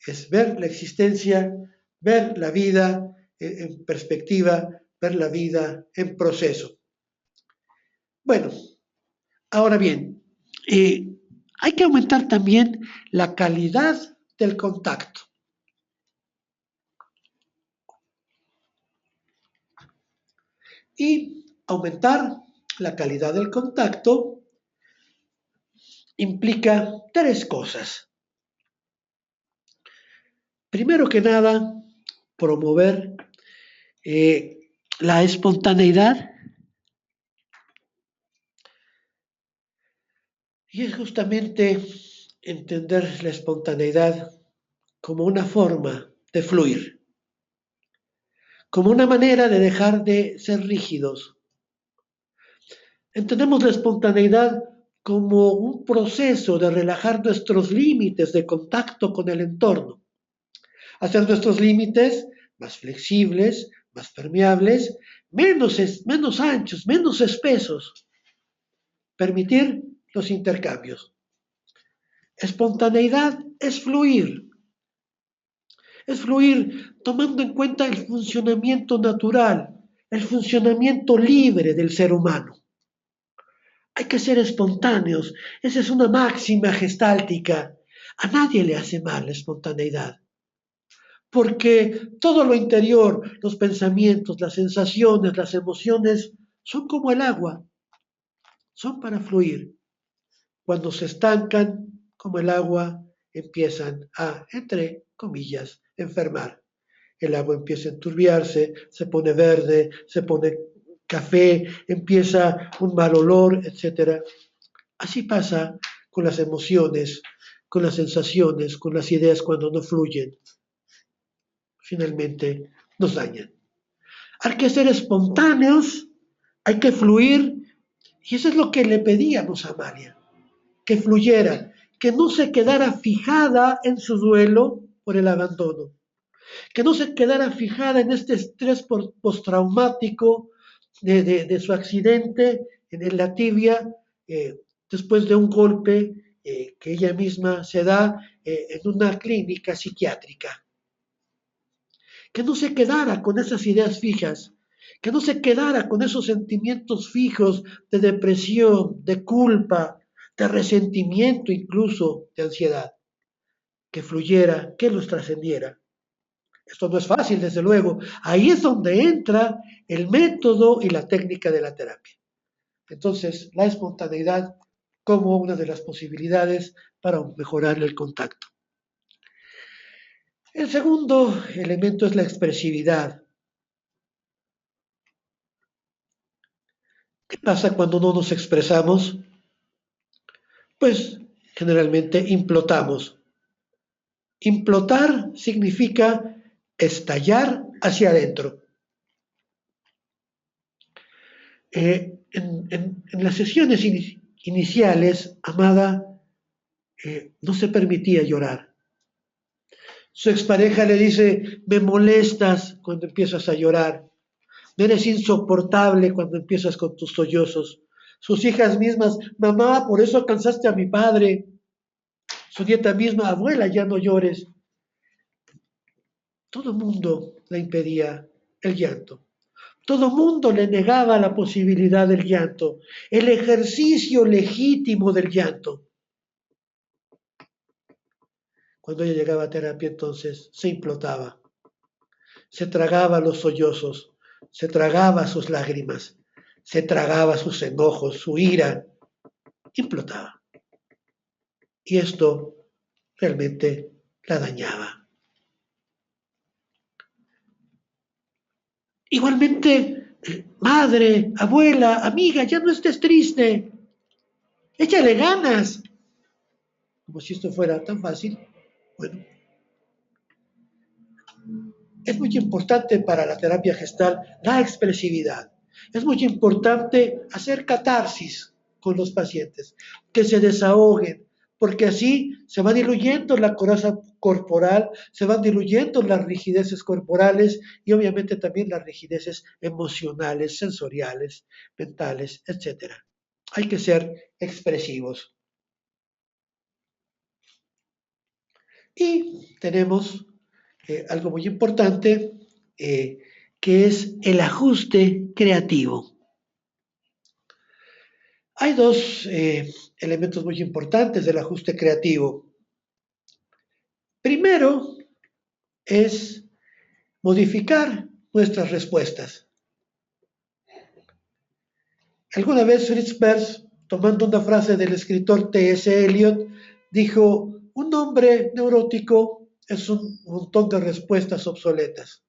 Es ver la existencia, ver la vida en perspectiva, ver la vida en proceso. Bueno, ahora bien, hay que aumentar también la calidad del contacto. Y aumentar la calidad del contacto implica tres cosas. Primero que nada, promover la espontaneidad. Y es justamente entender la espontaneidad como una forma de fluir, como una manera de dejar de ser rígidos, Entendemos la espontaneidad como un proceso de relajar nuestros límites de contacto con el entorno, hacer nuestros límites más flexibles, más permeables, menos anchos, menos espesos, permitir los intercambios. Espontaneidad es fluir tomando en cuenta el funcionamiento natural, el funcionamiento libre del ser humano. Hay que ser espontáneos, esa es una máxima gestáltica. A nadie le hace mal la espontaneidad, porque todo lo interior, los pensamientos, las sensaciones, las emociones, son como el agua, son para fluir. Cuando se estancan, como el agua, empiezan a, entre comillas, enfermar. El agua empieza a enturbiarse, se pone verde, se pone café, empieza un mal olor, etc. Así pasa con las emociones, con las sensaciones, con las ideas cuando no fluyen. Finalmente nos dañan. Hay que ser espontáneos, hay que fluir, y eso es lo que le pedíamos a Amalia, que fluyera, que no se quedara fijada en su duelo por el abandono, que no se quedara fijada en este estrés postraumático de su accidente en la tibia, después de un golpe que ella misma se da en una clínica psiquiátrica. Que no se quedara con esas ideas fijas, que no se quedara con esos sentimientos fijos de depresión, de culpa, de resentimiento, incluso de ansiedad, que fluyera, que los trascendiera. Esto no es fácil, desde luego. Ahí es donde entra el método y la técnica de la terapia. Entonces, la espontaneidad como una de las posibilidades para mejorar el contacto. El segundo elemento es la expresividad. ¿Qué pasa cuando no nos expresamos? Pues generalmente implotamos. Implotar significa estallar hacia adentro. En las sesiones iniciales, Amada no se permitía llorar. Su expareja le dice, me molestas cuando empiezas a llorar, me eres insoportable cuando empiezas con tus sollozos. Sus hijas mismas, mamá, por eso cansaste a mi padre. Su nieta misma, abuela, ya no llores. Todo mundo le impedía el llanto. Todo mundo le negaba la posibilidad del llanto, el ejercicio legítimo del llanto. Cuando ella llegaba a terapia, entonces se implotaba, se tragaba los sollozos, se tragaba sus lágrimas, se tragaba sus enojos, su ira, implotaba. Y esto realmente la dañaba. Igualmente, madre, abuela, amiga, ya no estés triste, échale ganas. Como si esto fuera tan fácil. Bueno, es muy importante para la terapia gestal la expresividad. Es muy importante hacer catarsis con los pacientes, que se desahoguen, porque así se va diluyendo la coraza corporal, se van diluyendo las rigideces corporales y obviamente también las rigideces emocionales, sensoriales, mentales, etc. Hay que ser expresivos. Y tenemos algo muy importante, que es el ajuste creativo. Hay dos elementos muy importantes del ajuste creativo. Primero es modificar nuestras respuestas. Alguna vez Fritz Perls, tomando una frase del escritor T.S. Eliot, dijo, un hombre neurótico es un montón de respuestas obsoletas.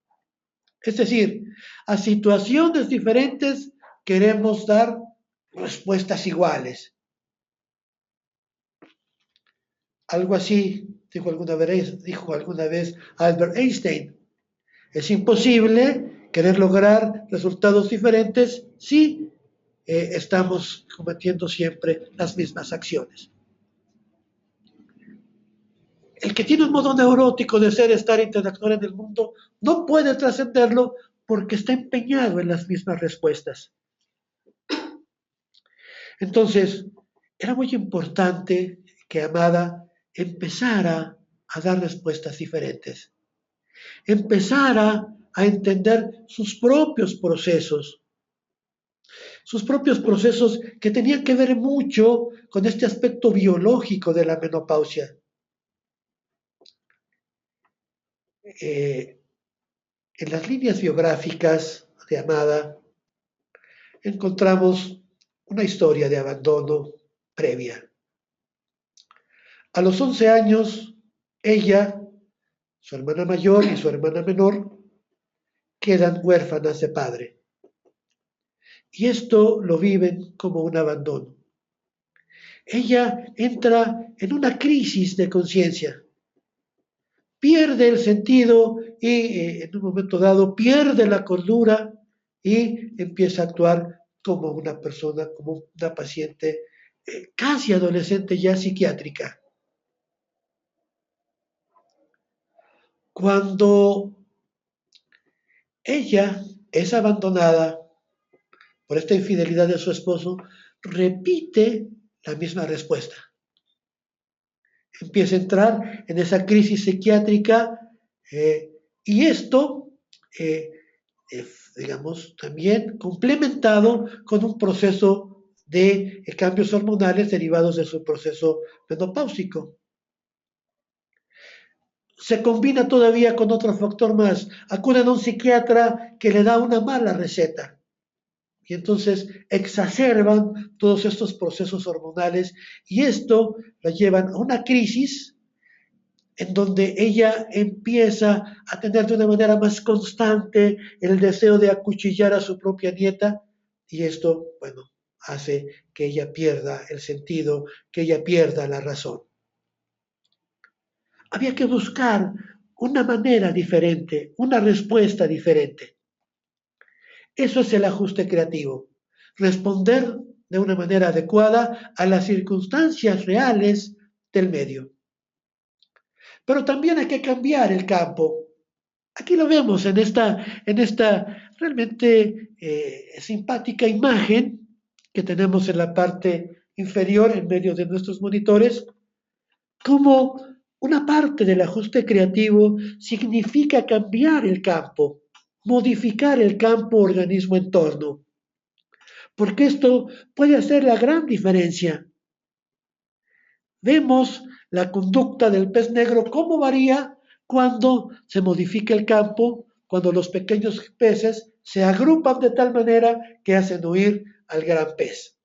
Es decir, a situaciones diferentes queremos dar respuestas iguales. Algo así dijo alguna vez Albert Einstein. Es imposible querer lograr resultados diferentes si estamos cometiendo siempre las mismas acciones. El que tiene un modo neurótico de ser, estar, interactuar en el mundo, no puede trascenderlo porque está empeñado en las mismas respuestas. Entonces, era muy importante que Amada empezara a dar respuestas diferentes, empezara a entender sus propios procesos que tenían que ver mucho con este aspecto biológico de la menopausia. En las líneas biográficas de Amada encontramos una historia de abandono previa. A los 11 años, ella, su hermana mayor y su hermana menor quedan huérfanas de padre. Y esto lo viven como un abandono. Ella entra en una crisis de conciencia, pierde el sentido y en un momento dado pierde la cordura y empieza a actuar como una persona, como una paciente casi adolescente ya psiquiátrica. Cuando ella es abandonada por esta infidelidad de su esposo, repite la misma respuesta. Empieza a entrar en esa crisis psiquiátrica y esto, digamos, también complementado con un proceso de cambios hormonales derivados de su proceso menopáusico. Se combina todavía con otro factor más. Acuden a un psiquiatra que le da una mala receta. Y entonces exacerban todos estos procesos hormonales y esto la llevan a una crisis en donde ella empieza a tener de una manera más constante el deseo de acuchillar a su propia nieta y esto, bueno, hace que ella pierda el sentido, que ella pierda la razón. Había que buscar una manera diferente, una respuesta diferente. Eso es el ajuste creativo. Responder de una manera adecuada a las circunstancias reales del medio. Pero también hay que cambiar el campo. Aquí lo vemos en esta realmente simpática imagen que tenemos en la parte inferior en medio de nuestros monitores, como una parte del ajuste creativo significa cambiar el campo, modificar el campo organismo-entorno, porque esto puede hacer la gran diferencia. Vemos la conducta del pez negro, cómo varía cuando se modifica el campo, cuando los pequeños peces se agrupan de tal manera que hacen huir al gran pez.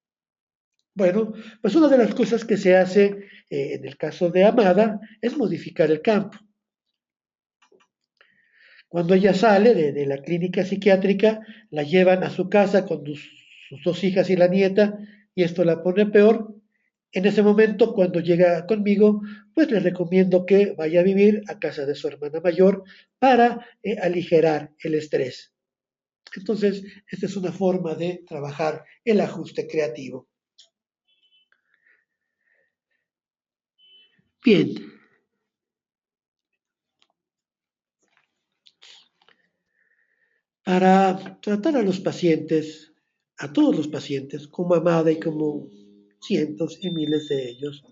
Bueno, pues una de las cosas que se hace en el caso de Amada es modificar el campo. Cuando ella sale de la clínica psiquiátrica, la llevan a su casa con sus dos hijas y la nieta, y esto la pone peor. En ese momento, cuando llega conmigo, pues le recomiendo que vaya a vivir a casa de su hermana mayor para aligerar el estrés. Entonces, esta es una forma de trabajar el ajuste creativo. Bien. Para tratar a los pacientes, a todos los pacientes, como Amada y como cientos y miles de ellos,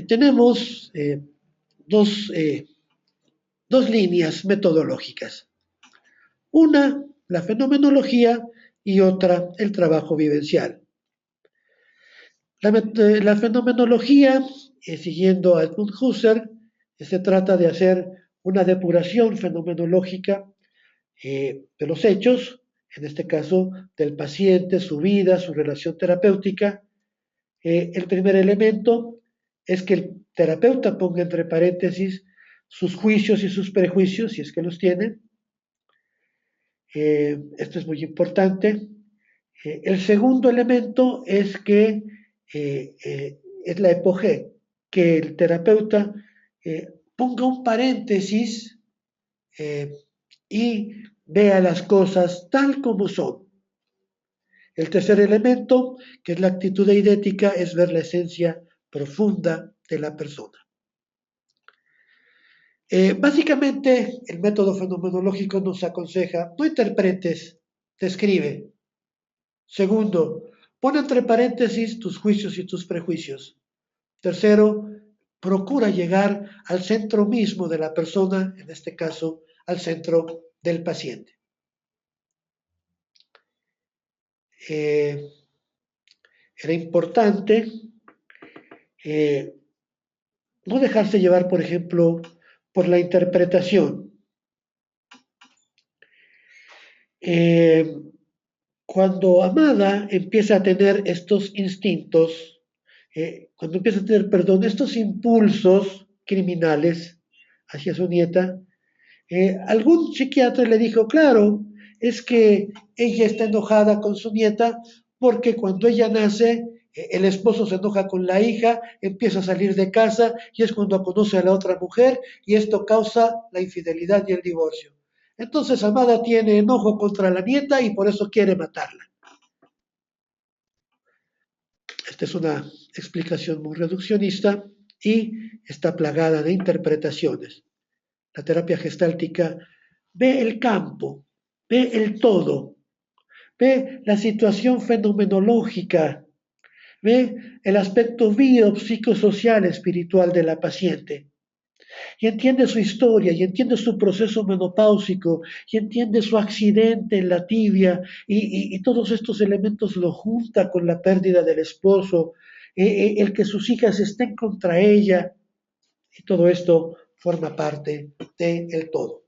tenemos dos líneas metodológicas. Una, la fenomenología, y otra, el trabajo vivencial. La fenomenología, siguiendo a Edmund Husserl, se trata de hacer una depuración fenomenológica de los hechos, en este caso del paciente, su vida, su relación terapéutica. El primer elemento es que el terapeuta ponga entre paréntesis sus juicios y sus prejuicios, si es que los tiene. Esto es muy importante. El segundo elemento es que es la epogé, que el terapeuta ponga un paréntesis y vea las cosas tal como son. El tercer elemento, que es la actitud eidética, es ver la esencia profunda de la persona. Básicamente, el método fenomenológico nos aconseja, no interpretes, describe. Segundo, pon entre paréntesis tus juicios y tus prejuicios. Tercero, procura llegar al centro mismo de la persona, en este caso, al centro del paciente. Era importante no dejarse llevar, por ejemplo, por la interpretación. Cuando Amada empieza a tener estos instintos, cuando empieza a tener, perdón, estos impulsos criminales hacia su nieta, algún psiquiatra le dijo, claro, es que ella está enojada con su nieta porque cuando ella nace, el esposo se enoja con la hija, empieza a salir de casa y es cuando conoce a la otra mujer y esto causa la infidelidad y el divorcio. Entonces Amada tiene enojo contra la nieta y por eso quiere matarla. Esta es una explicación muy reduccionista y está plagada de interpretaciones. La terapia gestáltica ve el campo, ve el todo, ve la situación fenomenológica, ve el aspecto biopsicosocial espiritual de la paciente y entiende su historia y entiende su proceso menopáusico y entiende su accidente en la tibia y todos estos elementos lo junta con la pérdida del esposo, el que sus hijas estén contra ella y todo esto forma parte del todo.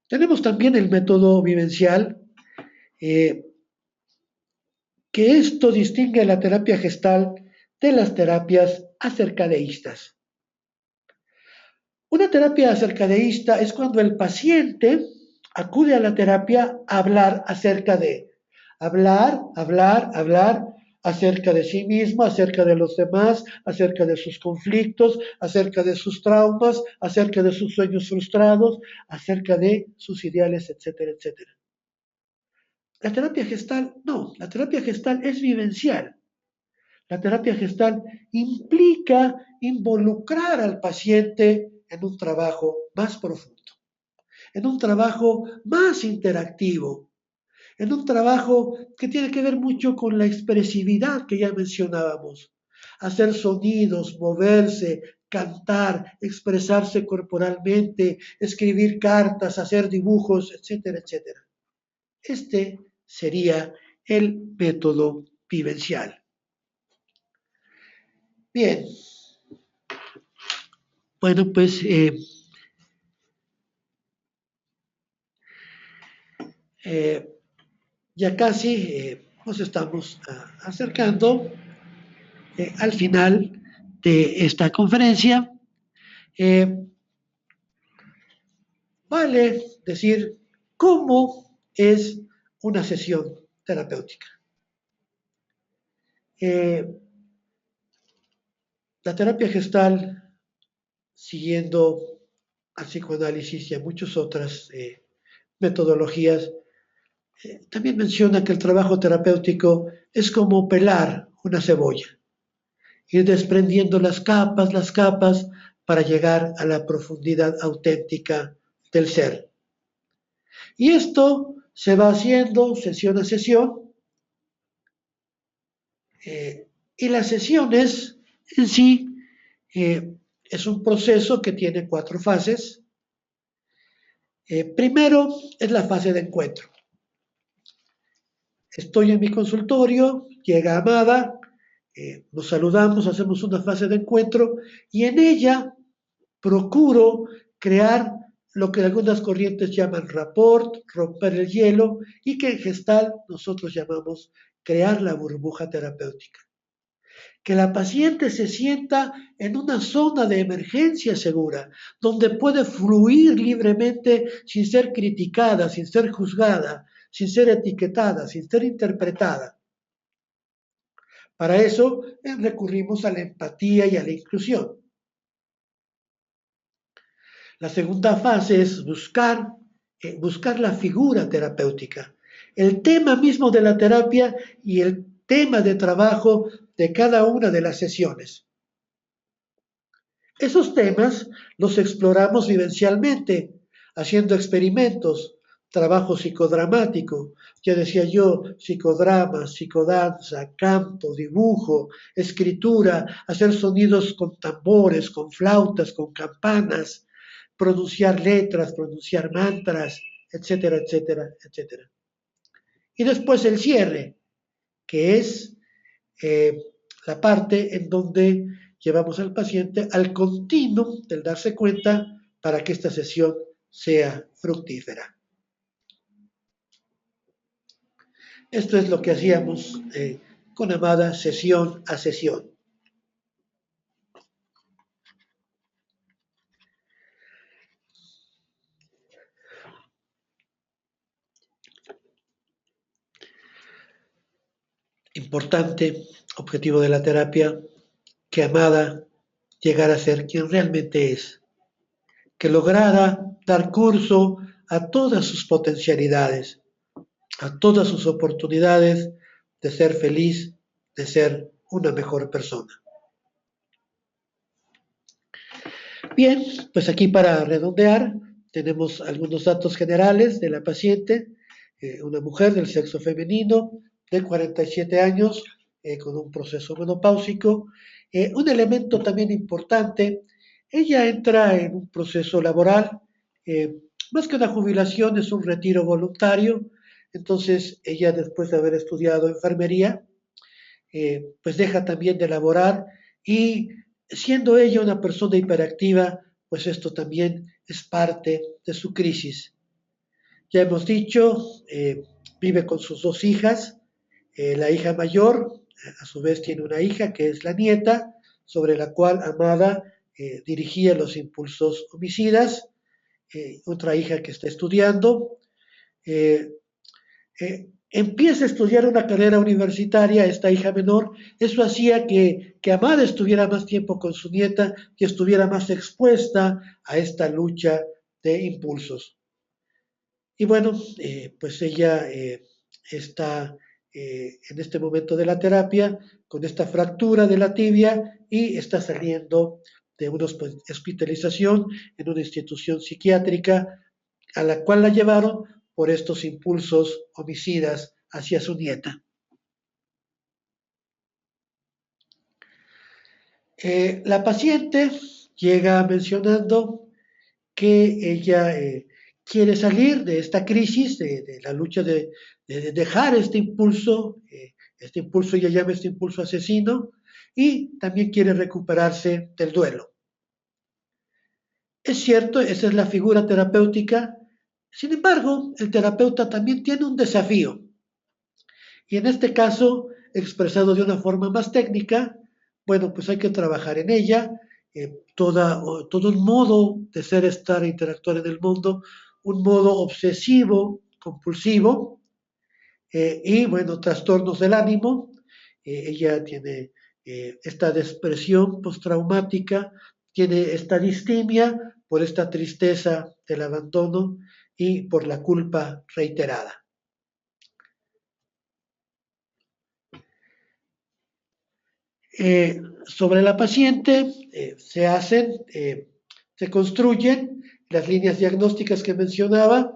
Tenemos también el método vivencial, que esto distingue la terapia gestal de las terapias acercadeístas. Una terapia acercadeísta es cuando el paciente acude a la terapia a hablar acerca de, hablar acerca de sí mismo, acerca de los demás, acerca de sus conflictos, acerca de sus traumas, acerca de sus sueños frustrados, acerca de sus ideales, etcétera, etcétera. La terapia gestal, no, la terapia gestal es vivencial. La terapia gestal implica involucrar al paciente en un trabajo más profundo, en un trabajo más interactivo, en un trabajo que tiene que ver mucho con la expresividad que ya mencionábamos. Hacer sonidos, moverse, cantar, expresarse corporalmente, escribir cartas, hacer dibujos, etcétera, etcétera. Este sería el método vivencial. Bien, bueno, pues ya casi nos estamos acercando al final de esta conferencia. Vale decir cómo es una sesión terapéutica. La terapia gestal, siguiendo al psicoanálisis y a muchas otras metodologías, también menciona que el trabajo terapéutico es como pelar una cebolla, ir desprendiendo las capas, para llegar a la profundidad auténtica del ser. Y esto se va haciendo sesión a sesión, y las sesiones en sí es un proceso que tiene 4 fases. Primero es la fase de encuentro. Estoy en mi consultorio, llega Amada, nos saludamos, hacemos una fase de encuentro y en ella procuro crear lo que algunas corrientes llaman rapport, romper el hielo y que en Gestalt nosotros llamamos crear la burbuja terapéutica. Que la paciente se sienta en una zona de emergencia segura, donde puede fluir libremente sin ser criticada, sin ser juzgada, sin ser etiquetada, sin ser interpretada. Para eso recurrimos a la empatía y a la inclusión. La segunda fase es buscar la figura terapéutica, el tema mismo de la terapia y el tema de trabajo de cada una de las sesiones. Esos temas los exploramos vivencialmente, haciendo experimentos, trabajo psicodramático, ya decía yo, psicodrama, psicodanza, canto, dibujo, escritura, hacer sonidos con tambores, con flautas, con campanas, pronunciar letras, pronunciar mantras, etcétera, etcétera, etcétera. Y después el cierre, que es eh, la parte en donde llevamos al paciente al continuum del darse cuenta para que esta sesión sea fructífera. Esto es lo que hacíamos con Amada sesión a sesión. Importante objetivo de la terapia, que Amada llegara a ser quien realmente es, que lograra dar curso a todas sus potencialidades, a todas sus oportunidades de ser feliz, de ser una mejor persona. Bien, pues aquí para redondear, tenemos algunos datos generales de la paciente, una mujer del sexo femenino de 47 años con un proceso menopáusico. Un elemento también importante, ella entra en un proceso laboral, eh, más que una jubilación, es un retiro voluntario. Entonces ella, después de haber estudiado enfermería, pues deja también de laborar, y siendo ella una persona hiperactiva, pues esto también es parte de su crisis. Ya hemos dicho, vive con sus dos hijas, la hija mayor a su vez tiene una hija que es la nieta, sobre la cual Amada dirigía los impulsos homicidas, otra hija que está estudiando, eh, empieza a estudiar una carrera universitaria, esta hija menor. Eso hacía que Amada estuviera más tiempo con su nieta y estuviera más expuesta a esta lucha de impulsos. Y bueno, pues ella está en este momento de la terapia con esta fractura de la tibia y está saliendo de una hospitalización en una institución psiquiátrica a la cual la llevaron por estos impulsos homicidas hacia su nieta. La paciente llega mencionando que ella quiere salir de esta crisis, de la lucha de dejar este impulso ella llama este impulso asesino, y también quiere recuperarse del duelo. Es cierto, esa es la figura terapéutica. Sin embargo, el terapeuta también tiene un desafío, y en este caso, expresado de una forma más técnica, bueno, pues hay que trabajar en ella, todo un modo de ser, estar e interactuar en el mundo, un modo obsesivo, compulsivo, y bueno, trastornos del ánimo. Ella tiene esta depresión postraumática, tiene esta distimia por esta tristeza del abandono y por la culpa reiterada. Sobre la paciente se construyen las líneas diagnósticas que mencionaba.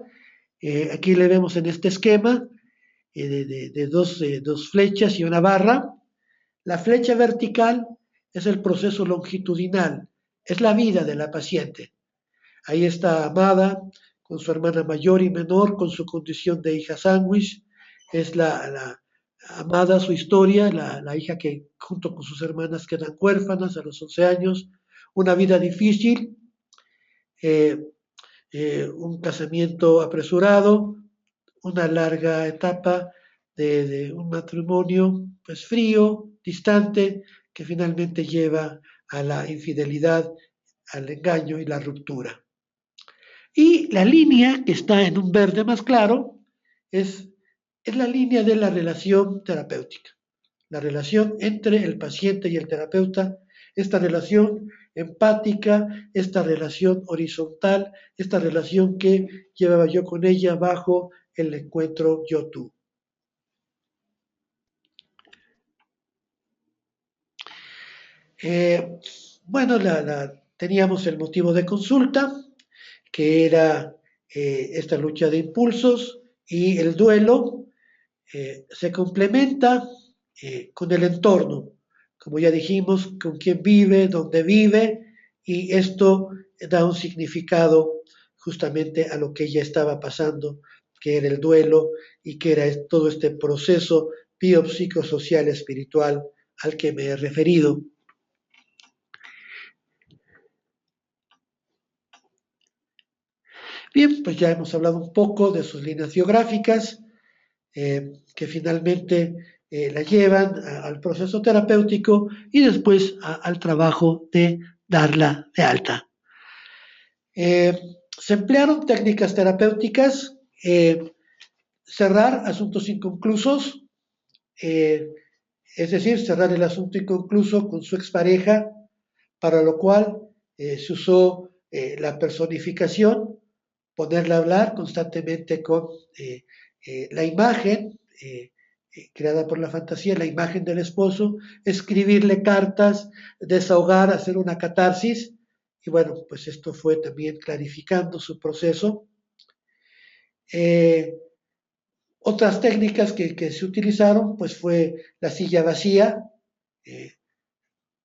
Aquí le vemos en este esquema de dos flechas y una barra. La flecha vertical es el proceso longitudinal, es la vida de la paciente. Ahí está Amada con su hermana mayor y menor, con su condición de hija sándwich. Es la Amada, su historia, la hija que junto con sus hermanas quedan huérfanas a los 11 años, una vida difícil, eh, un casamiento apresurado, una larga etapa de un matrimonio pues frío, distante, que finalmente lleva a la infidelidad, al engaño y la ruptura. Y la línea que está en un verde más claro es la línea de la relación terapéutica, la relación entre el paciente y el terapeuta, esta relación empática, esta relación horizontal, esta relación que llevaba yo con ella bajo el encuentro yo-tú. Bueno, teníamos el motivo de consulta, que era esta lucha de impulsos, y el duelo se complementa con el entorno, como ya dijimos, con quién vive, dónde vive, y esto da un significado justamente a lo que ella estaba pasando, que era el duelo y que era todo este proceso biopsicosocial espiritual al que me he referido. Bien, pues ya hemos hablado un poco de sus líneas geográficas, que finalmente la llevan al proceso terapéutico y después al trabajo de darla de alta. Se emplearon técnicas terapéuticas, cerrar asuntos inconclusos, es decir, cerrar el asunto inconcluso con su expareja, para lo cual se usó la personificación, ponerla a hablar constantemente con la imagen creada por la fantasía, la imagen del esposo, escribirle cartas, desahogar, hacer una catarsis, y bueno, pues esto fue también clarificando su proceso. Otras técnicas que se utilizaron, pues fue la silla vacía,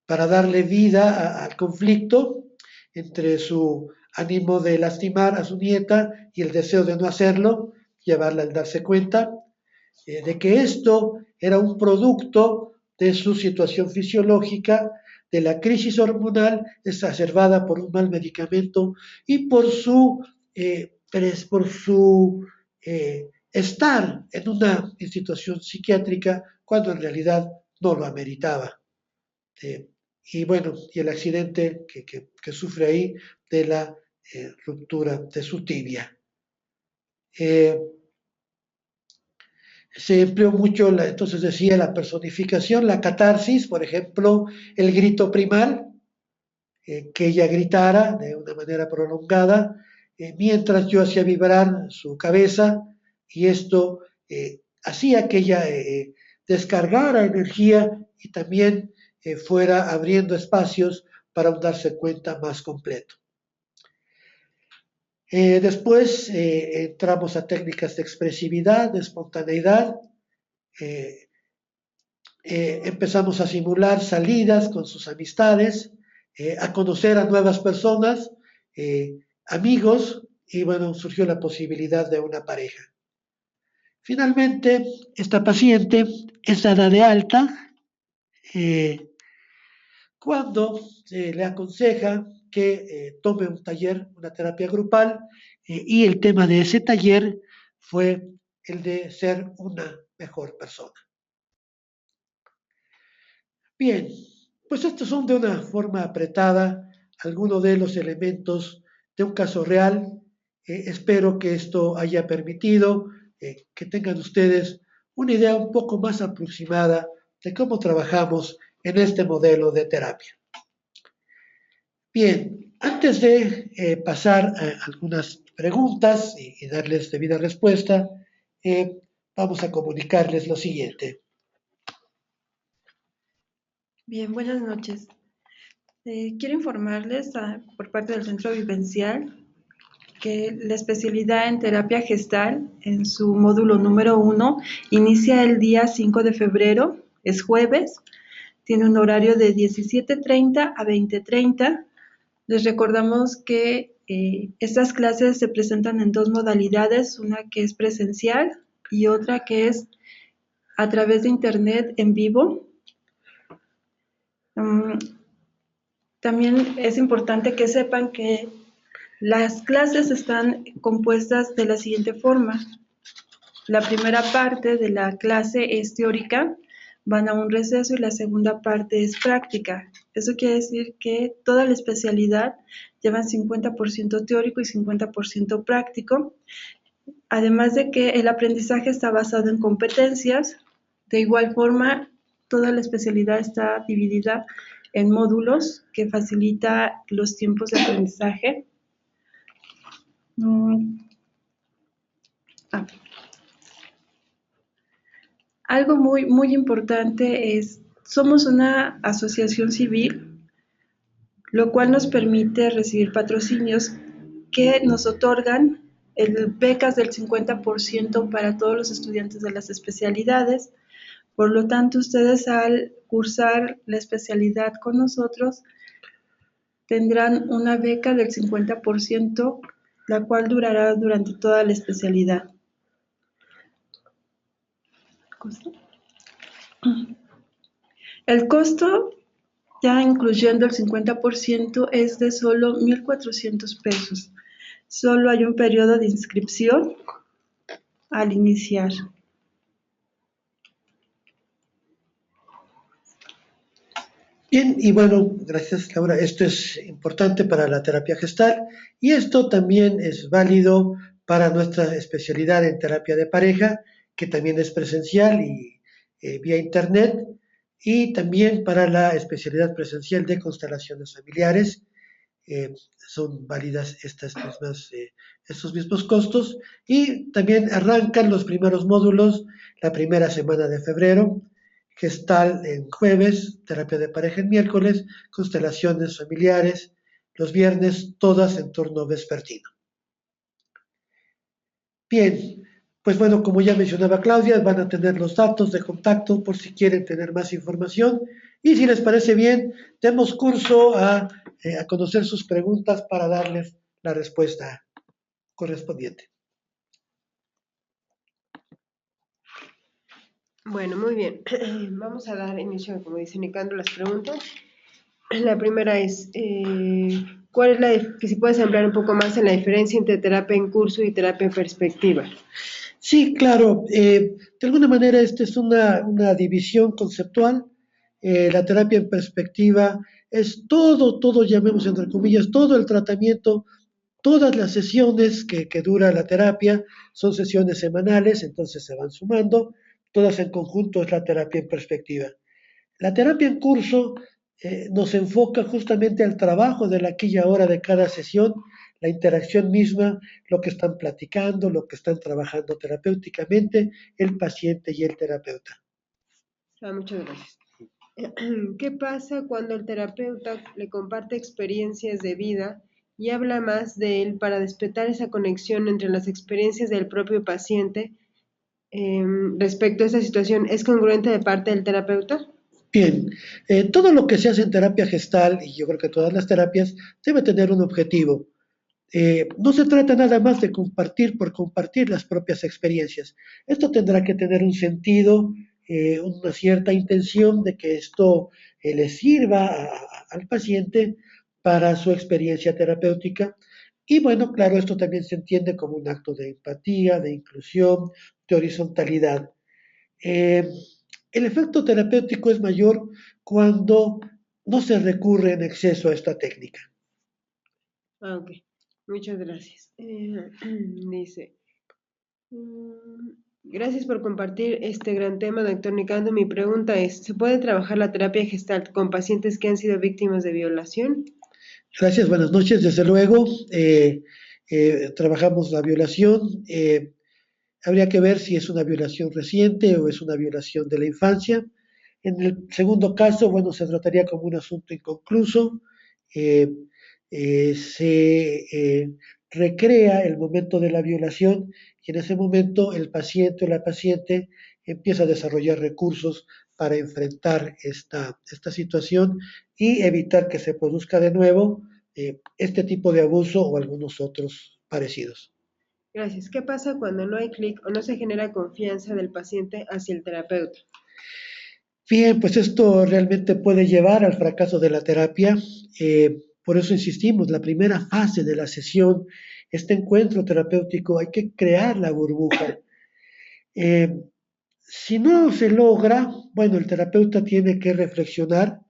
para darle vida al conflicto entre su ánimo de lastimar a su nieta y el deseo de no hacerlo, llevarla al darse cuenta de que esto era un producto de su situación fisiológica, de la crisis hormonal exacerbada por un mal medicamento y por su estar en una institución psiquiátrica cuando en realidad no lo ameritaba. Y bueno, y el accidente que sufre ahí de la ruptura de su tibia. Se empleó mucho, entonces decía, la personificación, la catarsis, por ejemplo, el grito primal, que ella gritara de una manera prolongada, mientras yo hacía vibrar su cabeza, y esto hacía que ella descargara energía y también fuera abriendo espacios para un darse cuenta más completo. Después entramos a técnicas de expresividad, de espontaneidad. Empezamos a simular salidas con sus amistades, a conocer a nuevas personas, amigos, y bueno, surgió la posibilidad de una pareja. Finalmente, esta paciente es dada de alta cuando se le aconseja que tome un taller, una terapia grupal, y el tema de ese taller fue el de ser una mejor persona. Bien, pues estos son de una forma apretada algunos de los elementos de un caso real. Espero que esto haya permitido que tengan ustedes una idea un poco más aproximada de cómo trabajamos en este modelo de terapia. Bien, antes de pasar a algunas preguntas y darles debida respuesta, vamos a comunicarles lo siguiente. Bien, buenas noches. Quiero informarles por parte del Centro Vivencial que la especialidad en terapia gestal en su módulo número 1 inicia el día 5 de febrero, es jueves, tiene un horario de 17:30 a 20:30. Les recordamos que estas clases se presentan en dos modalidades, una que es presencial y otra que es a través de internet en vivo. También es importante que sepan que las clases están compuestas de la siguiente forma. La primera parte de la clase es teórica, van a un receso, y la segunda parte es práctica. Eso quiere decir que toda la especialidad lleva 50% teórico y 50% práctico, además de que el aprendizaje está basado en competencias. De igual forma, toda la especialidad está dividida en módulos que facilita los tiempos de aprendizaje. Algo muy, muy importante es, somos una asociación civil, lo cual nos permite recibir patrocinios que nos otorgan becas del 50% para todos los estudiantes de las especialidades. Por lo tanto, ustedes al cursar la especialidad con nosotros tendrán una beca del 50%, la cual durará durante toda la especialidad. ¿Costo? El costo, ya incluyendo el 50%, es de solo 1,400 pesos. Solo hay un periodo de inscripción al iniciar. Bien, y bueno, gracias Laura. Esto es importante para la terapia gestal y esto también es válido para nuestra especialidad en terapia de pareja, que también es presencial y vía internet, y también para la especialidad presencial de constelaciones familiares. Son válidas estos mismos costos y también arrancan los primeros módulos la primera semana de febrero. Gestal en jueves, terapia de pareja en miércoles, constelaciones familiares los viernes, todas en turno vespertino. Bien, pues bueno, como ya mencionaba Claudia, van a tener los datos de contacto por si quieren tener más información. Y si les parece bien, demos curso a conocer sus preguntas para darles la respuesta correspondiente. Bueno, muy bien. Vamos a dar inicio, como dice Nicandro, las preguntas. La primera es, ¿cuál es que si puedes hablar un poco más en la diferencia entre terapia en curso y terapia en perspectiva? Sí, claro. De alguna manera esta es una división conceptual. La terapia en perspectiva es todo, llamemos entre comillas, todo el tratamiento, todas las sesiones que dura la terapia, son sesiones semanales, entonces se van sumando, todas en conjunto es la terapia en perspectiva. La terapia en curso nos enfoca justamente al trabajo de la aquella hora de cada sesión, la interacción misma, lo que están platicando, lo que están trabajando terapéuticamente el paciente y el terapeuta. Muchas gracias. ¿Qué pasa cuando el terapeuta le comparte experiencias de vida y habla más de él para despertar esa conexión entre las experiencias del propio paciente respecto a esa situación? ¿Es congruente de parte del terapeuta? Bien, todo lo que se hace en terapia gestal, y yo creo que todas las terapias, debe tener un objetivo. No se trata nada más de compartir por compartir las propias experiencias. Esto tendrá que tener un sentido, una cierta intención de que esto le sirva al paciente para su experiencia terapéutica. Y bueno, claro, esto también se entiende como un acto de empatía, de inclusión, de horizontalidad. Eh, el efecto terapéutico es mayor cuando no se recurre en exceso a esta técnica. Ok, muchas gracias. Dice, gracias por compartir este gran tema, doctor Nicando. Mi pregunta es, ¿se puede trabajar la terapia gestal con pacientes que han sido víctimas de violación? Gracias, buenas noches. Desde luego, trabajamos la violación. Habría que ver si es una violación reciente o es una violación de la infancia. En el segundo caso, bueno, se trataría como un asunto inconcluso. Eh, se recrea el momento de la violación y en ese momento el paciente o la paciente empieza a desarrollar recursos para enfrentar esta situación y evitar que se produzca de nuevo este tipo de abuso o algunos otros parecidos. Gracias. ¿Qué pasa cuando no hay clic o no se genera confianza del paciente hacia el terapeuta? Bien, pues esto realmente puede llevar al fracaso de la terapia. Por eso insistimos, la primera fase de la sesión, este encuentro terapéutico, hay que crear la burbuja. Eh, si no se logra, bueno, el terapeuta tiene que reflexionar,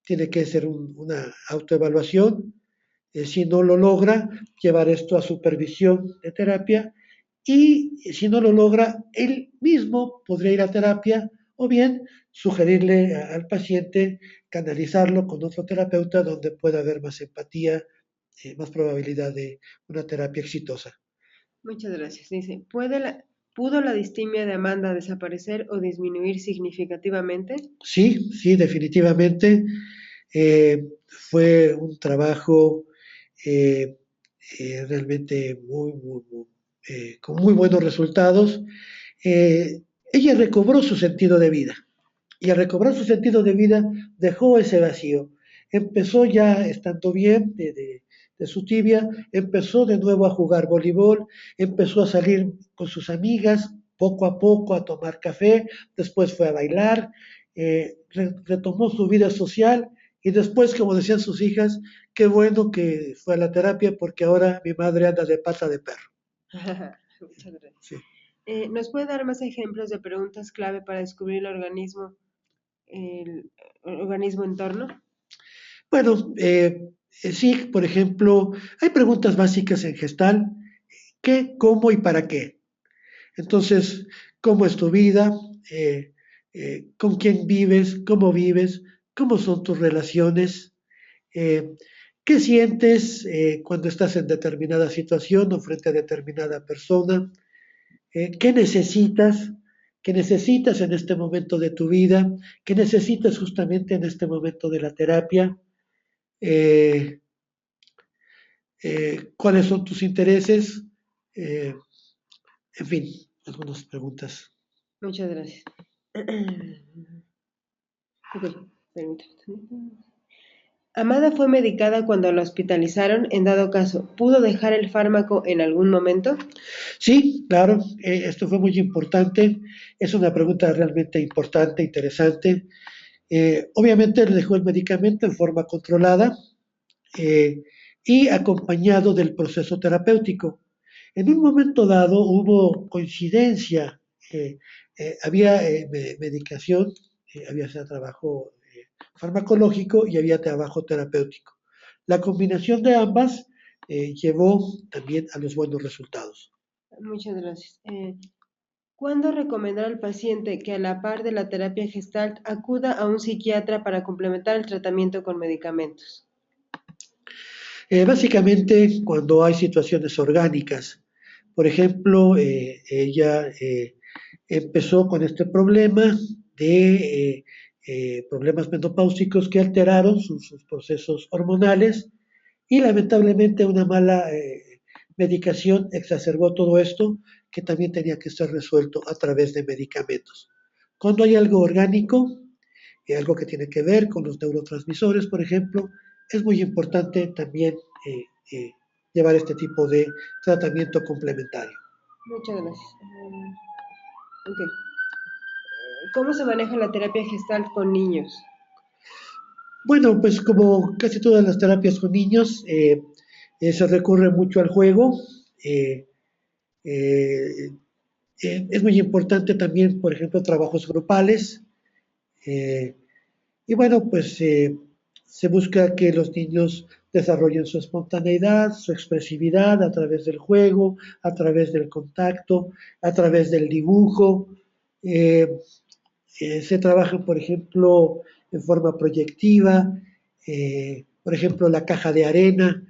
tiene que hacer una autoevaluación. Si no lo logra, llevar esto a supervisión de terapia y si no lo logra, él mismo podría ir a terapia o bien sugerirle al paciente canalizarlo con otro terapeuta donde pueda haber más empatía, más probabilidad de una terapia exitosa. Muchas gracias. Dice, ¿puede ¿Pudo la distimia de Amanda desaparecer o disminuir significativamente? Sí, sí, definitivamente. Fue un trabajo eh, realmente con muy buenos resultados. Ella recobró su sentido de vida y al recobrar su sentido de vida dejó ese vacío. Empezó ya estando bien de su tibia, empezó de nuevo a jugar voleibol, empezó a salir con sus amigas poco a poco a tomar café, después fue a bailar, retomó su vida social y después, como decían sus hijas, qué bueno que fue a la terapia porque ahora mi madre anda de pata de perro. Muchas gracias. Sí. ¿Nos puede dar más ejemplos de preguntas clave para descubrir el organismo entorno? Bueno, sí, por ejemplo, hay preguntas básicas en gestal: ¿qué, cómo y para qué? Entonces, ¿cómo es tu vida? ¿Con quién vives? ¿Cómo son tus relaciones? Eh, ¿Qué sientes cuando estás en determinada situación o frente a determinada persona? ¿Qué necesitas? ¿Qué necesitas en este momento de tu vida? ¿Qué necesitas justamente en este momento de la terapia? Eh, ¿Cuáles son tus intereses? Eh, en fin, algunas preguntas. Muchas gracias. Ok, permítame. Amada fue medicada cuando la hospitalizaron. En dado caso, ¿pudo dejar el fármaco en algún momento? Sí, claro, esto fue muy importante. Es una pregunta realmente importante, interesante. Obviamente le dejó el medicamento en forma controlada eh, y acompañado del proceso terapéutico. En un momento dado hubo coincidencia, eh, había medicación, había trabajo farmacológico y había trabajo terapéutico. La combinación de ambas llevó también a los buenos resultados. Muchas gracias. ¿Cuándo recomendar al paciente que a la par de la terapia Gestalt acuda a un psiquiatra para complementar el tratamiento con medicamentos? Básicamente cuando hay situaciones orgánicas. Por ejemplo, ella empezó con este problema de problemas menopáusicos que alteraron sus procesos hormonales y lamentablemente una mala medicación exacerbó todo esto que también tenía que ser resuelto a través de medicamentos. Cuando hay algo orgánico, algo que tiene que ver con los neurotransmisores, por ejemplo, es muy importante también eh, eh, llevar este tipo de tratamiento complementario. Muchas gracias. Ok. ¿Cómo se maneja la terapia Gestalt con niños? Bueno, pues como casi todas las terapias con niños, se recurre mucho al juego. eh, eh, es muy importante también, por ejemplo, trabajos grupales. eh, y bueno, pues se busca que los niños desarrollen su espontaneidad, su expresividad a través del juego, a través del contacto, a través del dibujo. Eh, Se trabaja, por ejemplo, en forma proyectiva, por ejemplo, la caja de arena,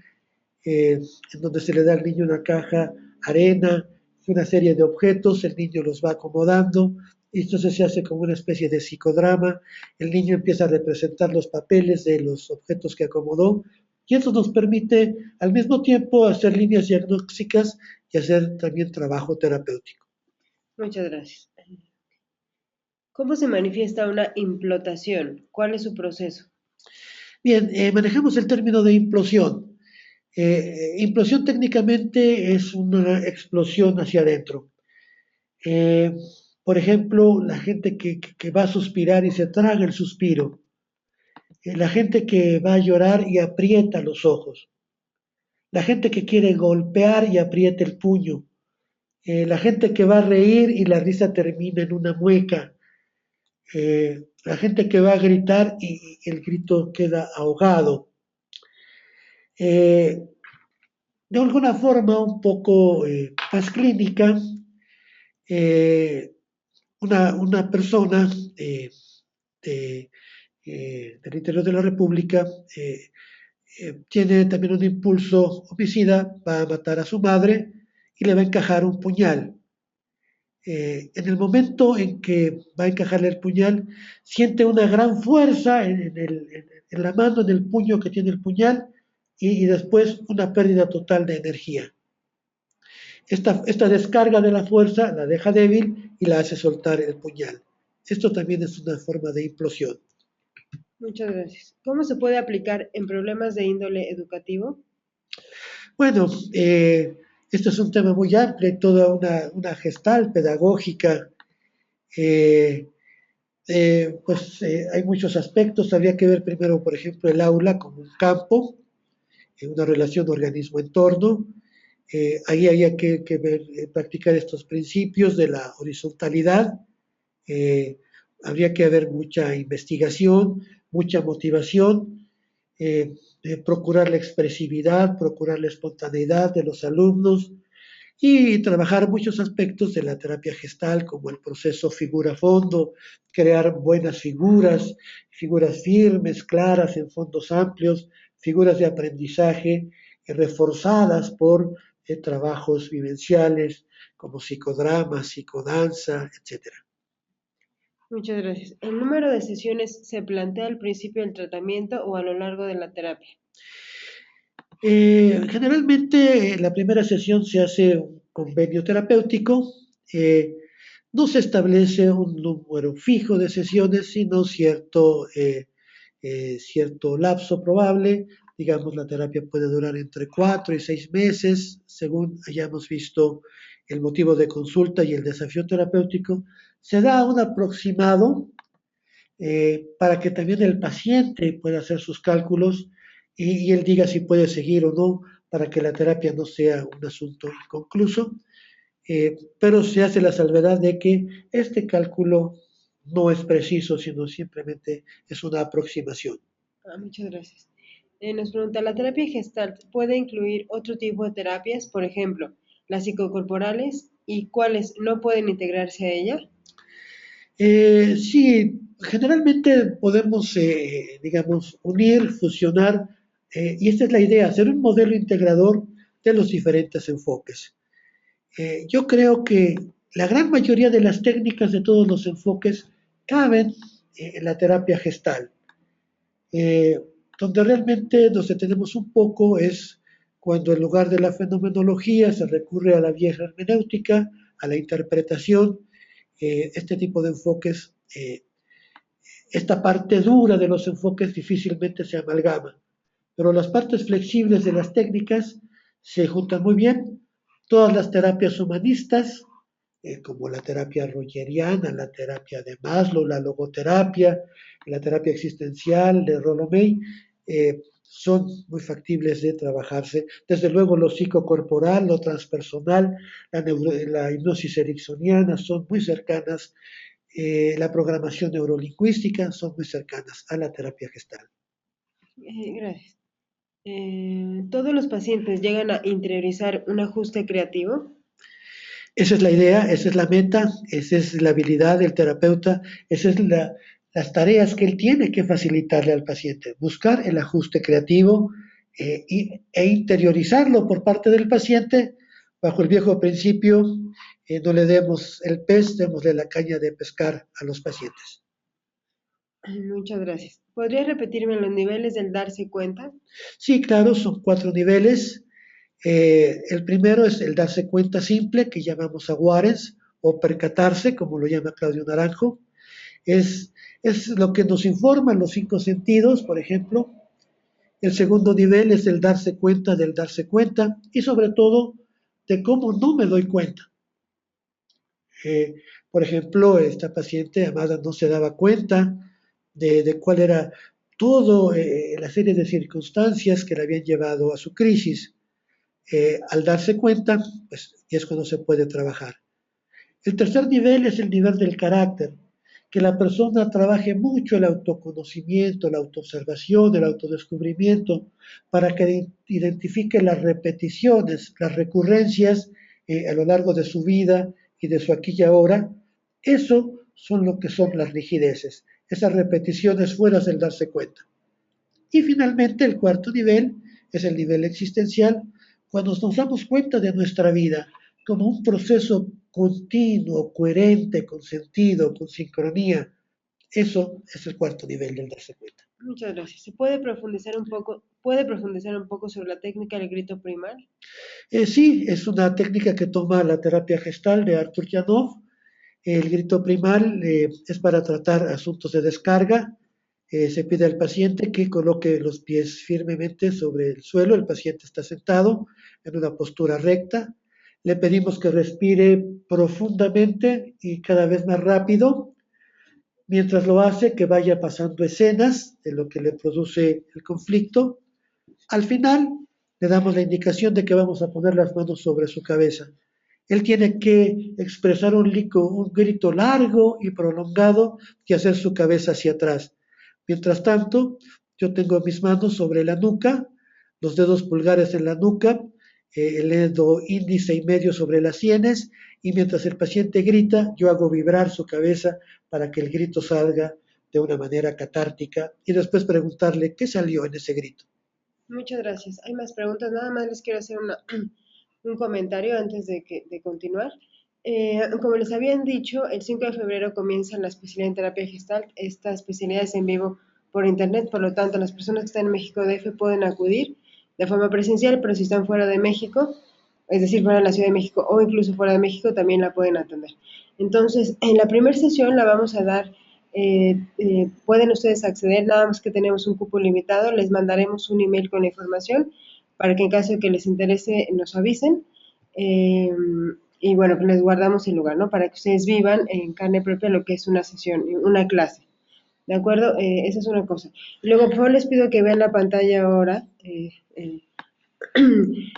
en donde se le da al niño una caja, arena, una serie de objetos, el niño los va acomodando, y entonces se hace como una especie de psicodrama, el niño empieza a representar los papeles de los objetos que acomodó, y eso nos permite al mismo tiempo hacer líneas diagnósticas y hacer también trabajo terapéutico. Muchas gracias. ¿Cómo se manifiesta una implotación? ¿Cuál es su proceso? Bien, manejamos el término de implosión. Implosión técnicamente es una explosión hacia adentro. Eh, por ejemplo, la gente que va a suspirar y se traga el suspiro. La gente que va a llorar y aprieta los ojos. La gente que quiere golpear y aprieta el puño. La gente que va a reír y la risa termina en una mueca. La gente que va a gritar y el grito queda ahogado. Eh, de alguna forma un poco más clínica, eh, una persona de, del interior de la República tiene también un impulso homicida, va a matar a su madre y le va a encajar un puñal. En el momento en que va a encajarle el puñal, siente una gran fuerza en la mano, en el puño que tiene el puñal, y después una pérdida total de energía. Esta descarga de la fuerza la deja débil y la hace soltar el puñal. Esto también es una forma de implosión. Muchas gracias. ¿Cómo se puede aplicar en problemas de índole educativo? Bueno, esto es un tema muy amplio, hay toda una gestal pedagógica. eh, hay muchos aspectos. Habría que ver primero, por ejemplo, el aula como un campo, una relación organismo-entorno. Ahí hay que ver, practicar estos principios de la horizontalidad. Eh, Habría que haber mucha investigación, mucha motivación, procurar la expresividad, procurar la espontaneidad de los alumnos y trabajar muchos aspectos de la terapia gestal, como el proceso figura-fondo, crear buenas figuras, figuras firmes, claras, en fondos amplios, figuras de aprendizaje reforzadas por trabajos vivenciales como psicodrama, psicodanza, etcétera. Muchas gracias. ¿El número de sesiones se plantea al principio del tratamiento o a lo largo de la terapia? Generalmente en la primera sesión se hace un convenio terapéutico, eh, no se establece un número fijo de sesiones, sino cierto lapso probable. Digamos, la terapia puede durar entre 4 y 6 meses, según hayamos visto el motivo de consulta y el desafío terapéutico. Se da un aproximado para que también el paciente pueda hacer sus cálculos y él diga si puede seguir o no, para que la terapia no sea un asunto inconcluso, pero se hace la salvedad de que este cálculo no es preciso, sino simplemente es una aproximación. Muchas gracias. Nos pregunta, ¿la terapia Gestalt puede incluir otro tipo de terapias, por ejemplo, las psicocorporales, y cuáles no pueden integrarse a ella? Sí, generalmente podemos, digamos, unir, fusionar, y esta es la idea, hacer un modelo integrador de los diferentes enfoques. Yo creo que la gran mayoría de las técnicas de todos los enfoques caben en la terapia gestal. Eh, Donde realmente nos detenemos un poco es cuando en lugar de la fenomenología se recurre a la vieja hermenéutica, a la interpretación. Este tipo de enfoques, esta parte dura de los enfoques difícilmente se amalgama, pero las partes flexibles de las técnicas se juntan muy bien. Todas las terapias humanistas, como la terapia rogeriana, la terapia de Maslow, la logoterapia, la terapia existencial de Rollo May, son muy factibles de trabajarse. Desde luego lo psicocorporal, lo transpersonal, la hipnosis ericksoniana son muy cercanas, la programación neurolingüística son muy cercanas a la terapia gestal. Gracias. ¿Todos los pacientes llegan a interiorizar un ajuste creativo? Esa es la idea, esa es la meta, esa es la habilidad del terapeuta, esas es las tareas que él tiene que facilitarle al paciente, buscar el ajuste creativo e interiorizarlo por parte del paciente bajo el viejo principio, no le demos el pez, démosle la caña de pescar a los pacientes. Muchas gracias. ¿Podría repetirme los niveles del darse cuenta? Sí, claro, son 4 niveles. El primero es el darse cuenta simple, que llamamos awareness, o percatarse, como lo llama Claudio Naranjo. Es, es lo que nos informan los 5 sentidos, por ejemplo. El segundo nivel es el darse cuenta del darse cuenta y sobre todo de cómo no me doy cuenta. Eh, por ejemplo, esta paciente amada no se daba cuenta de cuál era toda la serie de circunstancias que la habían llevado a su crisis. Al darse cuenta, pues es cuando se puede trabajar. El tercer nivel es el nivel del carácter, que la persona trabaje mucho el autoconocimiento, la autoobservación, el autodescubrimiento, para que identifique las repeticiones, las recurrencias a lo largo de su vida y de su aquí y ahora. Eso son lo que son las rigideces, esas repeticiones fuera del darse cuenta. Y finalmente el cuarto nivel es el nivel existencial, cuando nos damos cuenta de nuestra vida como un proceso continuo, coherente, con sentido, con sincronía. Eso es el cuarto nivel del darse cuenta. Muchas gracias. ¿Se puede profundizar un poco sobre la técnica del grito primal? Sí, es una técnica que toma la terapia gestal de Arthur Janov. El grito primal es para tratar asuntos de descarga. Se pide al paciente que coloque los pies firmemente sobre el suelo. El paciente está sentado en una postura recta. Le pedimos que respire profundamente y cada vez más rápido. Mientras lo hace, que vaya pasando escenas de lo que le produce el conflicto. Al final, le damos la indicación de que vamos a poner las manos sobre su cabeza. Él tiene que expresar un grito largo y prolongado y hacer su cabeza hacia atrás. Mientras tanto, yo tengo mis manos sobre la nuca, los dedos pulgares en la nuca, el dedo índice y medio sobre las sienes, y mientras el paciente grita, yo hago vibrar su cabeza para que el grito salga de una manera catártica y después preguntarle qué salió en ese grito. Muchas gracias. Hay más preguntas. Nada más les quiero hacer un comentario antes de continuar. Como les habían dicho, el 5 de febrero comienza la especialidad en terapia gestalt. Esta especialidad es en vivo por internet, por lo tanto, las personas que están en México DF pueden acudir de forma presencial, pero si están fuera de México, es decir, fuera de la Ciudad de México o incluso fuera de México, también la pueden atender. Entonces, en la primera sesión la vamos a dar, pueden ustedes acceder, nada más que tenemos un cupo limitado, les mandaremos un email con la información para que en caso de que les interese nos avisen. Eh, y bueno, pues les guardamos el lugar, ¿no? Para que ustedes vivan en carne propia lo que es una sesión, una clase. ¿De acuerdo? Esa es una cosa. Y luego, por favor, les pido que vean la pantalla ahora. En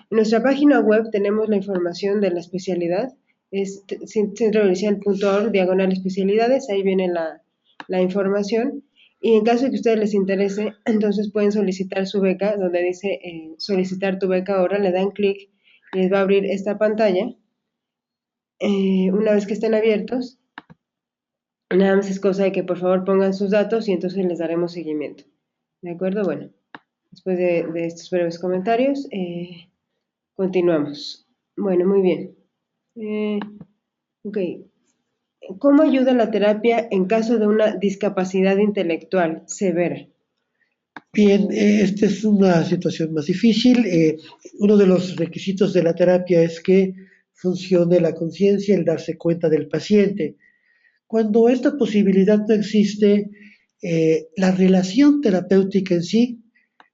nuestra página web tenemos la información de la especialidad, es centroinicial.org/especialidades, ahí viene la información. Y en caso de que a ustedes les interese, entonces pueden solicitar su beca, donde dice solicitar tu beca ahora, le dan clic y les va a abrir esta pantalla. Una vez que estén abiertos, nada más es cosa de que por favor pongan sus datos y entonces les daremos seguimiento. ¿De acuerdo? Bueno, después de estos breves comentarios, continuamos. Bueno, muy bien. Ok. ¿Cómo ayuda la terapia en caso de una discapacidad intelectual severa? Bien, esta es una situación más difícil. Uno de los requisitos de la terapia es que funcione la conciencia, el darse cuenta del paciente. Cuando esta posibilidad no existe, la relación terapéutica en sí,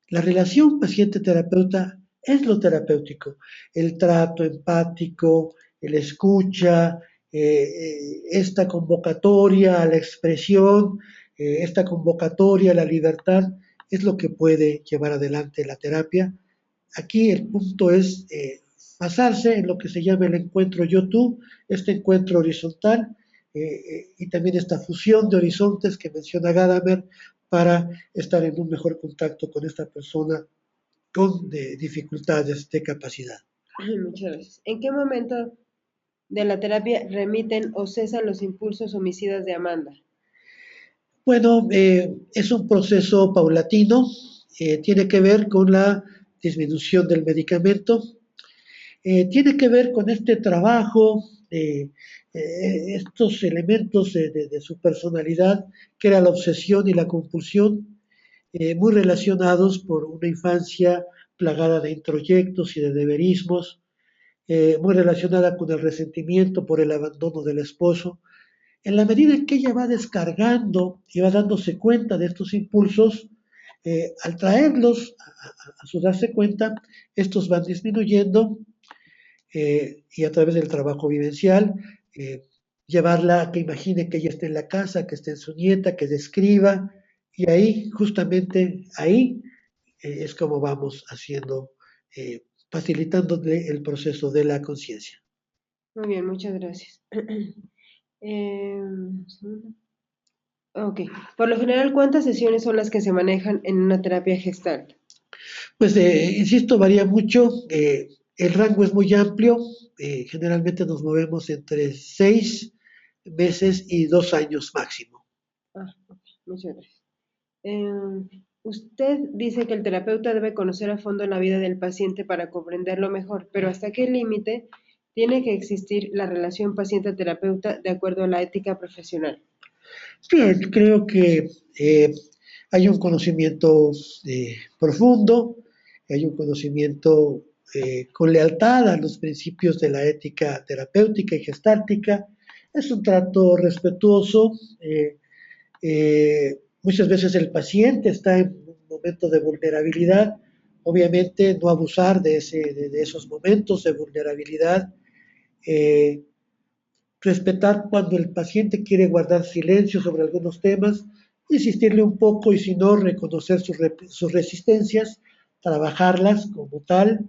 la relación paciente-terapeuta es lo terapéutico. El trato empático, el escucha, esta convocatoria a la expresión, esta convocatoria a la libertad, es lo que puede llevar adelante la terapia. Aquí el punto es basarse en lo que se llama el encuentro yo-tú, este encuentro horizontal y también esta fusión de horizontes que menciona Gadamer para estar en un mejor contacto con esta persona con dificultades de capacidad. Muchas gracias. ¿En qué momento de la terapia remiten o cesan los impulsos homicidas de Amanda? Bueno, es un proceso paulatino, tiene que ver con la disminución del medicamento, tiene que ver con este trabajo, estos elementos de su personalidad, que era la obsesión y la compulsión, muy relacionados por una infancia plagada de introyectos y de deberismos, muy relacionada con el resentimiento por el abandono del esposo. En la medida en que ella va descargando y va dándose cuenta de estos impulsos, al traerlos a su darse cuenta, estos van disminuyendo y a través del trabajo vivencial, llevarla a que imagine que ella esté en la casa, que esté en su nieta, que describa, y ahí, justamente ahí, es como vamos haciendo, facilitándole el proceso de la conciencia. Muy bien, muchas gracias. Ok. Por lo general, ¿cuántas sesiones son las que se manejan en una terapia gestal? Pues, insisto, varía mucho, el rango es muy amplio, generalmente nos movemos entre 6 meses y 2 años máximo. Ok, muchas gracias. Usted dice que el terapeuta debe conocer a fondo la vida del paciente para comprenderlo mejor, pero ¿hasta qué límite Tiene que existir la relación paciente-terapeuta de acuerdo a la ética profesional. Bien, creo que hay un conocimiento profundo, hay un conocimiento con lealtad a los principios de la ética terapéutica y gestáltica. Es un trato respetuoso. Muchas veces el paciente está en un momento de vulnerabilidad. Obviamente no abusar de esos momentos de vulnerabilidad. Eh, Respetar cuando el paciente quiere guardar silencio sobre algunos temas, insistirle un poco y si no, reconocer sus resistencias, trabajarlas como tal,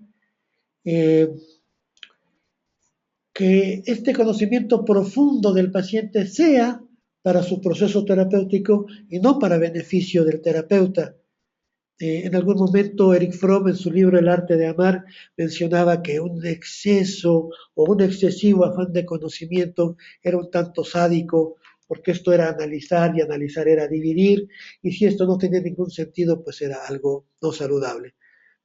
eh, que este conocimiento profundo del paciente sea para su proceso terapéutico y no para beneficio del terapeuta. En algún momento Eric Fromm en su libro El arte de amar mencionaba que un exceso o un excesivo afán de conocimiento era un tanto sádico, porque esto era analizar y analizar era dividir, y si esto no tenía ningún sentido, pues era algo no saludable.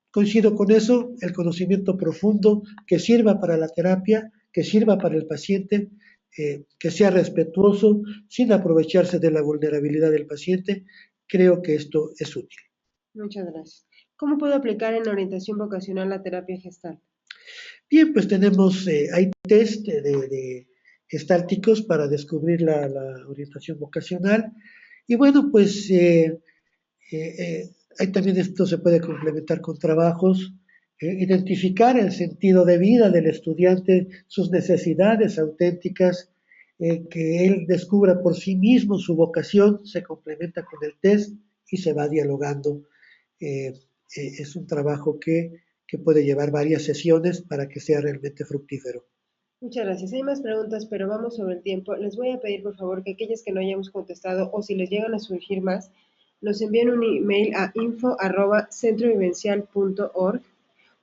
Coincido con eso, el conocimiento profundo que sirva para la terapia, que sirva para el paciente, que sea respetuoso, sin aprovecharse de la vulnerabilidad del paciente, creo que esto es útil. Muchas gracias. ¿Cómo puedo aplicar en orientación vocacional la terapia gestal? Bien, pues tenemos, hay test de gestálticos para descubrir la orientación vocacional. Y bueno, pues hay también esto se puede complementar con trabajos, identificar el sentido de vida del estudiante, sus necesidades auténticas, que él descubra por sí mismo su vocación, se complementa con el test y se va dialogando. Eh, es un trabajo que puede llevar varias sesiones para que sea realmente fructífero. Muchas gracias. Hay más preguntas, pero vamos sobre el tiempo. Les voy a pedir, por favor, que aquellas que no hayamos contestado o si les llegan a surgir más, nos envíen un email a info@centrovivencial.org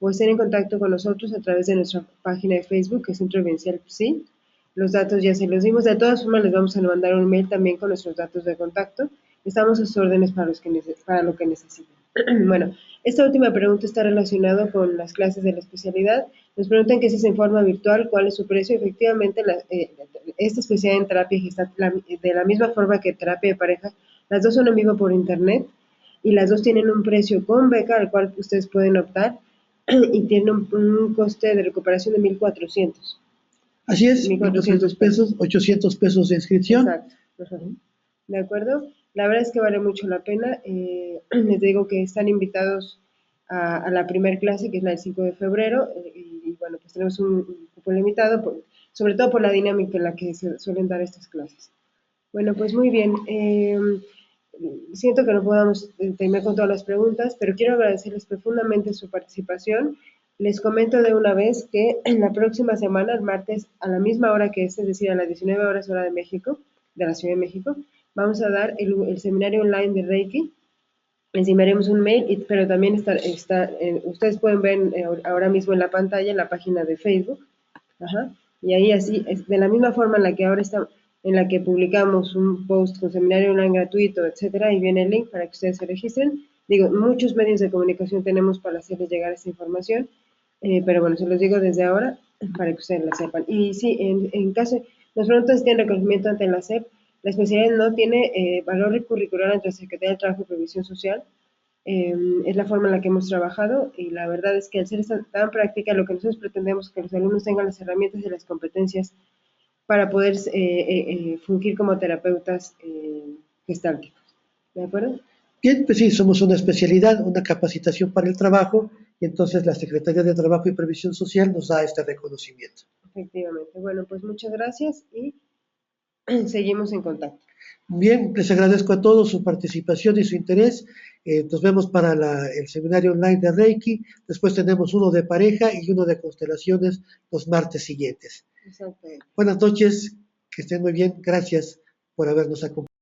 o estén en contacto con nosotros a través de nuestra página de Facebook, que es Centro Vivencial Sí. Los datos ya se los dimos. De todas formas, les vamos a mandar un mail también con nuestros datos de contacto. Estamos a sus órdenes para lo que necesiten. Bueno, esta última pregunta está relacionada con las clases de la especialidad. Nos preguntan que si es en forma virtual, cuál es su precio. Efectivamente, esta especialidad en terapia gestal, de la misma forma que terapia de pareja, las dos son en vivo por internet y las dos tienen un precio con beca al cual ustedes pueden optar y tienen un coste de recuperación de 1,400. Así es, 1,400 pesos, 800 pesos de inscripción. Exacto. Uh-huh. ¿De acuerdo? La verdad es que vale mucho la pena. Les digo que están invitados a la primera clase, que es la del 5 de febrero, y bueno, pues tenemos un cupo limitado, sobre todo por la dinámica en la que se suelen dar estas clases. Bueno, pues muy bien. Siento que no podamos terminar con todas las preguntas, pero quiero agradecerles profundamente su participación. Les comento de una vez que en la próxima semana, el martes, a la misma hora que es decir, a las 19 horas hora de México, de la Ciudad de México, vamos a dar el seminario online de Reiki. Les enviaremos un mail, pero también ustedes pueden ver ahora mismo en la pantalla, en la página de Facebook. Ajá. Y ahí así, de la misma forma en la que ahora está, en la que publicamos un post con seminario online gratuito, etcétera, y viene el link para que ustedes se registren. Digo, muchos medios de comunicación tenemos para hacerles llegar esta información, pero bueno, se los digo desde ahora para que ustedes la sepan. Y sí, en caso, nos preguntan si tienen reconocimiento ante la SEP, la especialidad no tiene valor curricular ante la Secretaría de Trabajo y Previsión Social. Es la forma en la que hemos trabajado y la verdad es que al ser tan práctica, lo que nosotros pretendemos es que los alumnos tengan las herramientas y las competencias para poder fungir como terapeutas gestálticos. ¿De acuerdo? Bien, pues sí, somos una especialidad, una capacitación para el trabajo, y entonces la Secretaría de Trabajo y Previsión Social nos da este reconocimiento. Efectivamente. Bueno, pues muchas gracias y seguimos en contacto. Bien, les agradezco a todos su participación y su interés. Nos vemos para el seminario online de Reiki. Después tenemos uno de pareja y uno de constelaciones los martes siguientes. Exacto. Buenas noches, que estén muy bien. Gracias por habernos acompañado.